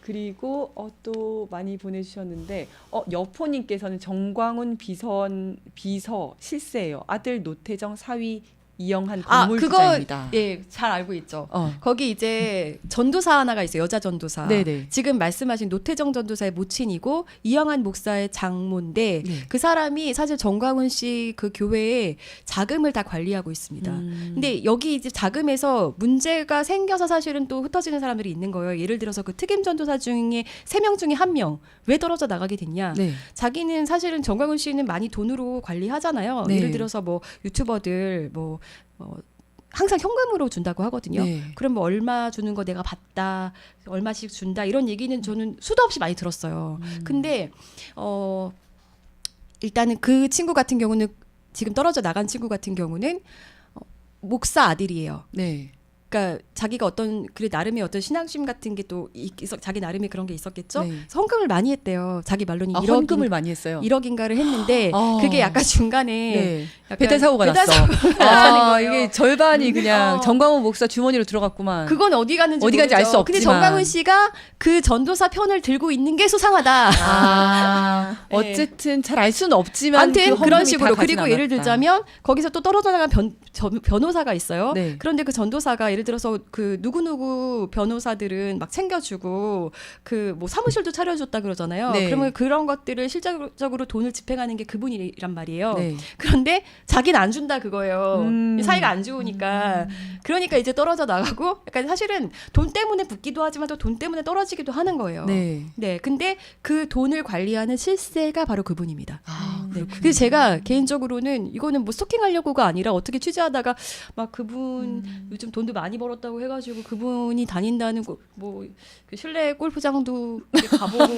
그리고 또 많이 보내주셨는데 여포님께서는 정광훈 비서 실세예요. 아들 노태정 사위 이영한 건물 그거 기자입니다. 예, 잘 알고 있죠. 어. 거기 이제 전도사 하나가 있어요. 여자 전도사. 네네. 지금 말씀하신 노태정 전도사의 모친이고 이영한 목사의 장모인데 네. 그 사람이 사실 정광훈 씨 그 교회에 자금을 다 관리하고 있습니다. 근데 여기 이제 자금에서 문제가 생겨서 사실은 또 흩어지는 사람들이 있는 거예요. 예를 들어서 그 특임 전도사 중에 3명 중에 1명 왜 떨어져 나가게 됐냐? 네. 자기는 사실은 정광훈 씨는 많이 돈으로 관리하잖아요. 네. 예를 들어서 뭐 유튜버들 항상 현금으로 준다고 하거든요. 네. 그럼 뭐 얼마 주는 거 내가 봤다, 얼마씩 준다 이런 얘기는 저는 수도 없이 많이 들었어요. 근데 일단은 그 친구 같은 경우는 지금 떨어져 나간 친구 같은 경우는 목사 아들이에요. 네. 그러니까 자기가 그래 나름의 어떤 신앙심 같은 게 또 자기 나름의 그런 게 있었겠죠. 네. 그래서 헌금을 많이 했대요. 자기 말로는 헌금을 많이 했어요. 1억인가를 했는데 아. 그게 약간 중간에 네. 약간 배달 사고가 났어. 거예요. 이게 절반이 그냥 정광훈 목사 주머니로 들어갔구만. 그건 어디 갔는지 어디 갔는지 알 수 모르죠. 근데 없지만. 정광훈 씨가 그 전도사 편을 들고 있는 게 수상하다. 네. 어쨌든 잘 알 수는 없지만 아무튼 그 그런 헌금이 식으로. 다 가진 그리고 예를 않았다. 들자면 거기서 또 떨어져 나간 변호사가 있어요. 네. 그런데 그 전도사가 예를 들어서 그 누구누구 변호사들은 막 챙겨주고 그 뭐 사무실도 차려줬다 그러잖아요. 네. 그러면 그런 것들을 실질적으로 돈을 집행하는 게 그분이란 말이에요. 네. 그런데 자기는 안 준다 그거예요. 음. 사이가 안 좋으니까. 그러니까 이제 떨어져 나가고 약간 사실은 돈 때문에 붙기도 하지만 또 돈 때문에 떨어지기도 하는 거예요. 네. 네, 근데 그 돈을 관리하는 실세가 바로 그분입니다. 네. 그래서 제가 개인적으로는 이거는 뭐 스토킹하려고가 아니라 어떻게 취재하다가 막 그분 요즘 돈도 많이 벌었다고 해가지고 그분이 다닌다는 그 실내 골프장도 이렇게 가보고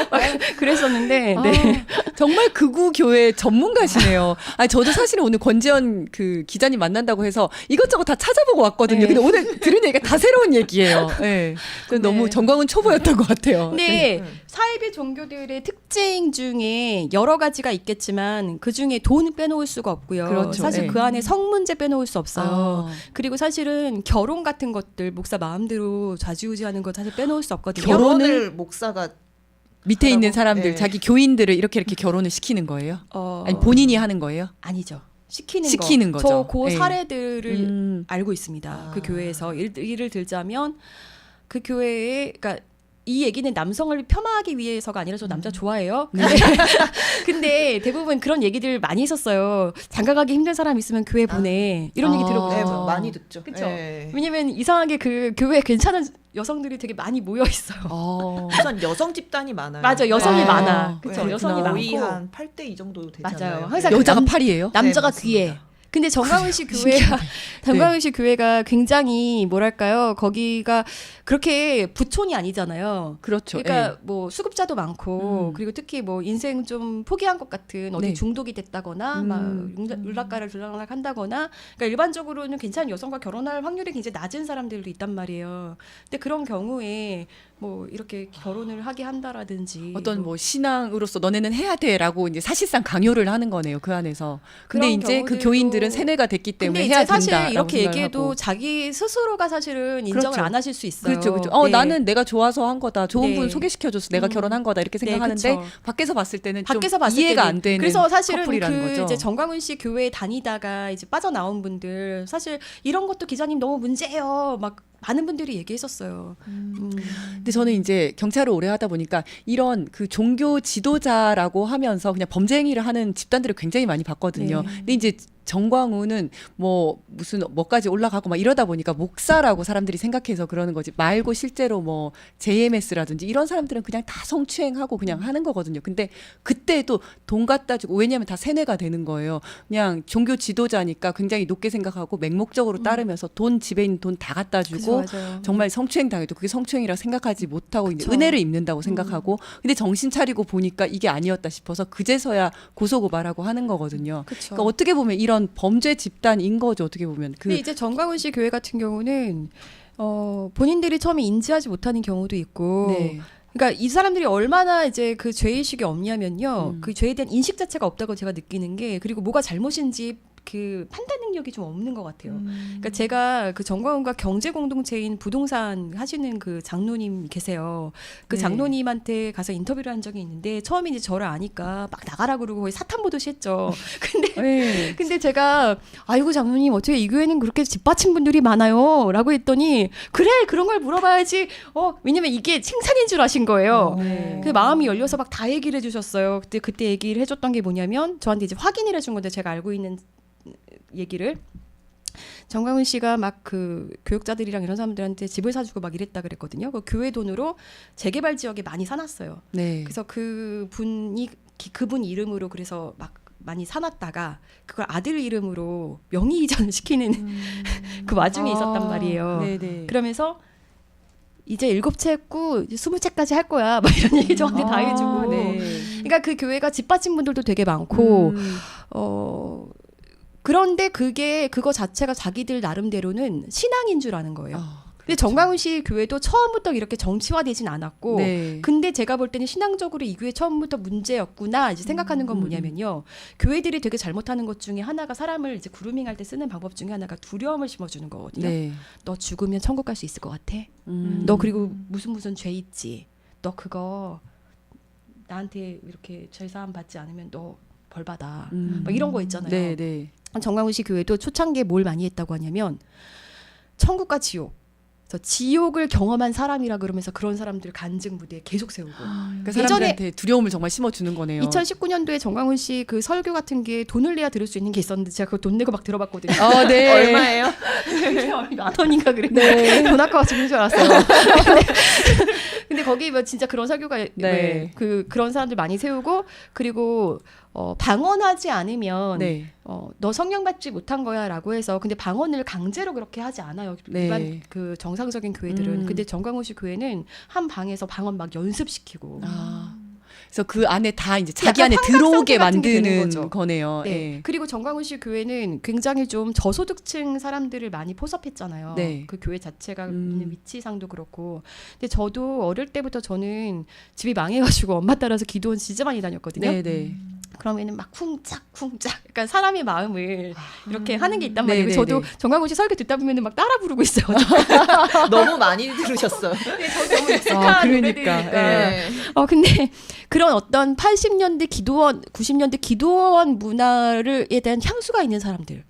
막 그랬었는데 네. 정말 극우 교회 전문가시네요. 저도 사실은 오늘 권지현 그 기자님 만난다고 해서 이것저것 다 찾아보고 왔거든요. 네. 근데 오늘 들은 얘기가 다 새로운 얘기예요. 네. 너무 정광훈 초보였던 것 같아요. 근데 사이비 종교들의 특징 중에 여러 가지가 있겠지만 그 중에 돈 빼놓을 수가 없고요. 그렇죠. 사실 네. 그 안에 성 문제 빼놓을 수 없어요. 아. 그리고 사실은 결혼 같은 것들 목사 마음대로 좌지우지하는 거 사실 빼놓을 수 없거든요. 결혼을 목사가 밑에 있는 하라고? 사람들 네. 자기 교인들을 이렇게 결혼을 시키는 거예요? 아니 본인이 하는 거예요? 아니죠. 시키는 거죠. 저 그 네. 사례들을 알고 있습니다. 그 아. 교회에서 예를 들자면 그 교회에 그러니까 이 얘기는 남성을 폄하하기 위해서가 아니라 저 남자 좋아해요. 근데 대부분 그런 얘기들 많이 있었어요. 장가가기 힘든 사람 있으면 교회 보내. 이런 얘기 아. 들어보셨죠? 네, 많이 듣죠. 그쵸? 네. 왜냐면 이상하게 그 교회에 괜찮은 여성들이 되게 많이 모여 있어요. 우선 여성 집단이 많아요. 맞아, 여성이 아. 많아. 네, 그쵸? 여성이 거의 많고. 한 8대 2 정도 되잖아요. 맞아요. 항상 여자가 남- 8이에요? 남자가 네, 뒤에. 맞습니다. 근데 정광훈 씨 교회가 정광훈 씨 교회가 굉장히 뭐랄까요? 거기가 그렇게 부촌이 아니잖아요. 그렇죠. 그러니까 예. 뭐 수급자도 많고 그리고 특히 뭐 인생 좀 포기한 것 같은 어디 네. 중독이 됐다거나 막 율락가를 들락날락 한다거나 그러니까 일반적으로는 괜찮은 여성과 결혼할 확률이 굉장히 낮은 사람들도 있단 말이에요. 근데 그런 경우에 뭐 이렇게 결혼을 하게 한다라든지 어떤 뭐 신앙으로서 너네는 해야 돼라고 이제 사실상 강요를 하는 거네요. 그 안에서. 근데 그런 이제 그 경우들도- 교인들은 세뇌가 됐기 때문에 근데 해야 이제 사실 된다라고 이렇게 생각을 얘기해도 하고. 자기 스스로가 사실은 인정을 그렇죠. 안 하실 수 있어요. 그렇죠, 그렇죠. 네. 나는 내가 좋아서 한 거다. 좋은 네. 분 소개시켜줘서 내가 결혼한 거다 이렇게 네, 생각하는데 그쵸. 밖에서 봤을 때는 밖에서 좀 봤을 이해가 때는 안 되는 그래서 사실은 커플이라는 그 거죠. 이제 정광훈 씨 교회에 다니다가 이제 빠져나온 분들 사실 이런 것도 기자님 너무 문제예요. 막 많은 분들이 얘기했었어요. 근데 저는 이제 경찰을 오래 하다 보니까 이런 그 종교 지도자라고 하면서 그냥 범죄 행위를 하는 집단들을 굉장히 많이 봤거든요. 네. 근데 이제 정광훈은 뭐 무슨 뭐까지 올라가고 막 이러다 보니까 목사라고 사람들이 생각해서 그러는 거지 말고 실제로 뭐 JMS라든지 이런 사람들은 그냥 다 성추행하고 그냥 하는 거거든요. 근데 그때도 돈 갖다 주고 왜냐하면 다 세뇌가 되는 거예요. 그냥 종교 지도자니까 굉장히 높게 생각하고 맹목적으로 따르면서 돈 집에 있는 돈 다 갖다 주고 그죠, 맞아요. 정말 성추행 당해도 그게 성추행이라 생각하지 못하고 이제 그쵸. 은혜를 입는다고 생각하고 근데 정신 차리고 보니까 이게 아니었다 싶어서 그제서야 고소고발하고 하는 거거든요. 그렇죠. 그러니까 어떻게 보면 이런 범죄 집단인 거죠. 어떻게 보면 근데 이제 정광훈 씨 교회 같은 경우는 본인들이 처음에 인지하지 못하는 경우도 있고 네. 그러니까 이 사람들이 얼마나 이제 그 죄의식이 없냐면요. 음. 그 죄에 대한 인식 자체가 없다고 제가 느끼는 게 그리고 뭐가 잘못인지 그 판단 능력이 좀 없는 것 같아요. 그러니까 제가 그 정광훈과 경제 공동체인 부동산 하시는 그 장로님 계세요. 그 네. 장로님한테 가서 인터뷰를 한 적이 있는데 처음에 이제 저를 아니까 막 나가라 그러고 거의 사탄 보듯이 했죠. 네. 근데 제가 아이고 장로님 어떻게 이 교회는 그렇게 집바친 분들이 많아요라고 했더니 그래 그런 걸 물어봐야지. 왜냐면 이게 칭찬인 줄 아신 거예요. 네. 그 마음이 열려서 막 다 얘기를 해주셨어요. 그때 얘기를 해줬던 게 뭐냐면 저한테 이제 확인을 해준 건데 제가 알고 있는 얘기를 정광훈 씨가 막 그 교육자들이랑 이런 사람들한테 집을 사주고 막 이랬다 그랬거든요. 그 교회 돈으로 재개발 지역에 많이 사놨어요. 네. 그래서 그분 이름으로 그래서 막 많이 사놨다가 그걸 아들 이름으로 명의 이전을 시키는 그 와중에 있었단 말이에요. 네네. 그러면서 이제 7채 했고 이제 20채까지 할 거야. 막 이런 얘기 저한테 다 해주고. 네. 그러니까 그 교회가 집받친 분들도 되게 많고 그런데 그거 자체가 자기들 나름대로는 신앙인 줄 아는 거예요. 근데 정광훈 씨 교회도 처음부터 이렇게 정치화되진 않았고 네. 근데 제가 볼 때는 신앙적으로 이 교회 처음부터 문제였구나 이제 생각하는 건 뭐냐면요. 교회들이 되게 잘못하는 것 중에 하나가 사람을 이제 그루밍할 때 쓰는 방법 중에 하나가 두려움을 심어주는 거거든요. 네. 너 죽으면 천국 갈 수 있을 것 같아? 너 그리고 무슨 죄 있지? 너 그거 나한테 이렇게 제사함 받지 않으면 너 벌 받아. 막 이런 거 있잖아요. 네, 네. 정광훈 씨 교회도 초창기에 뭘 많이 했다고 하냐면 천국과 지옥. 그래서 지옥을 경험한 사람이라 그러면서 그런 사람들을 간증 무대에 계속 세우고. 그러니까 사람들한테 두려움을 정말 심어주는 거네요. 2019년도에 정광훈 씨 그 설교 같은 게 돈을 내야 들을 수 있는 게 있었는데 제가 그거 돈 내고 막 들어봤거든요. 네. 얼마예요? 10,000원인가 그랬는데 돈 아까워 죽는 줄 알았어요. 근데 거기 뭐 진짜 그런 설교가 네. 그런 사람들 많이 세우고 그리고 방언하지 않으면 네. 너 성령 받지 못한 거야라고 해서 근데 방언을 강제로 그렇게 하지 않아요. 네. 일반 그 정상적인 교회들은. 근데 정광훈 씨 교회는 한 방에서 방언 막 연습시키고. 그래서 그 안에 다 이제 자기 약간 안에 들어오게 환각성기 같은 게 되는 만드는 거죠. 거네요. 네. 예. 그리고 정광훈 씨 교회는 굉장히 좀 저소득층 사람들을 많이 포섭했잖아요. 네. 그 교회 자체가 있는 위치상도 그렇고. 근데 저도 어릴 때부터 저는 집이 망해가지고 엄마 따라서 기도원 진짜 많이 다녔거든요. 네, 네. 그러면은 막 쿵짝쿵짝 약간 사람의 마음을 이렇게 하는 게 있단 네, 말이에요. 네, 저도 네. 정광훈 씨 설교 듣다 보면은 막 따라 부르고 있어요. 너무 많이 들으셨어요. 저도 너무 익숙한 그러니까. 노래들이니까. 네. 근데 그런 어떤 80년대 기도원, 90년대 기도원 문화에 대한 향수가 있는 사람들.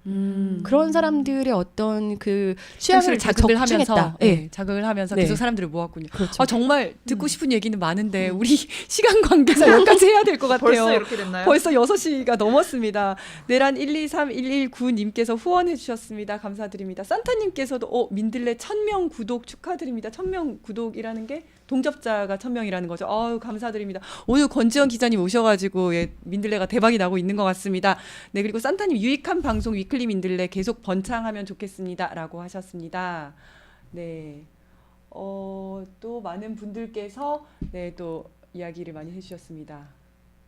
그런 사람들의 어떤 그 취향을 향수를 자극을 하면서 적중했다. 네, 자극을 하면서 네. 계속 사람들을 모았군요. 그렇죠. 정말 듣고 싶은 얘기는 많은데 우리 시간 관계상 여기까지 해야 될 것 같아요. 벌써 이렇게 됐나요? 벌써 6시가 넘었습니다. 내란 123119님께서 후원해 주셨습니다. 감사드립니다. 산타님께서도 민들레 1000명 구독 축하드립니다. 1000명 구독이라는 게 동접자가 1000명이라는 거죠. 감사드립니다. 오늘 권지현 기자님 오셔가지고 민들레가 대박이 나고 있는 것 같습니다. 네, 그리고 산타님 유익한 방송 위클리 민들레 계속 번창하면 좋겠습니다라고 하셨습니다. 네, 또 많은 분들께서 또 이야기를 많이 해주셨습니다.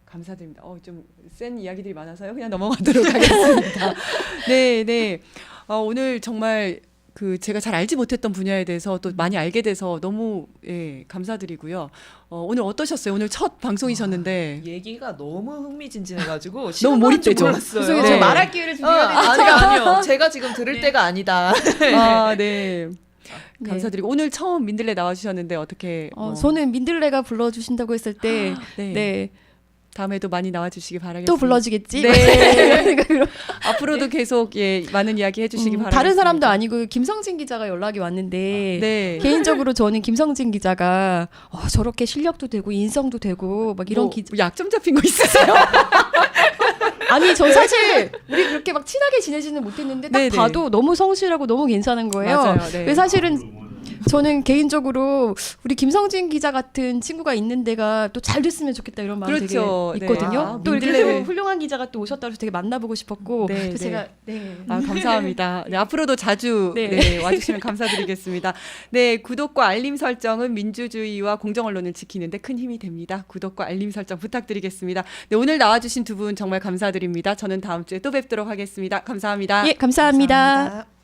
감사드립니다. 좀 센 이야기들이 많아서요. 그냥 넘어가도록 하겠습니다. 네. 오늘 정말 제가 잘 알지 못했던 분야에 대해서 또 많이 알게 돼서 너무 감사드리고요. 오늘 어떠셨어요? 오늘 첫 방송이셨는데 얘기가 너무 흥미진진해가지고 너무 몰입되죠. 몰랐어요. 그래서 네. 말할 기회를 준비해야 되는데 아니요. 제가 지금 들을 때가 아니다. 네. 네. 감사드리고 오늘 처음 민들레 나와주셨는데 어떻게? 저는 민들레가 불러주신다고 했을 때 네. 다음에도 많이 나와주시기 바라겠습니다. 또 불러주겠지? 네. 이런 생각으로. 앞으로도 계속 많은 이야기 해주시기 바라겠습니다. 다른 사람도 아니고 김성진 기자가 연락이 왔는데 네. 개인적으로 저는 김성진 기자가 저렇게 실력도 되고 인성도 되고 막 이런 약점 잡힌 거 있으세요? 아니 저 사실 우리 그렇게 막 친하게 지내지는 못했는데 딱 네네. 봐도 너무 성실하고 너무 괜찮은 거예요. 맞아요. 네. 그래서 사실은 저는 개인적으로 우리 김성진 기자 같은 친구가 있는 데가 또 잘 됐으면 좋겠다 이런 마음이 그렇죠. 되게 네. 있거든요. 또 이렇게 민들레를. 훌륭한 기자가 또 오셨다고 해서 되게 만나보고 싶었고 네, 그래서 네. 제가 감사합니다. 네, 앞으로도 자주 네. 와주시면 감사드리겠습니다. 네, 구독과 알림 설정은 민주주의와 공정 언론을 지키는데 큰 힘이 됩니다. 구독과 알림 설정 부탁드리겠습니다. 네, 오늘 나와주신 두 분 정말 감사드립니다. 저는 다음 주에 또 뵙도록 하겠습니다. 감사합니다. 예, 감사합니다. 감사합니다.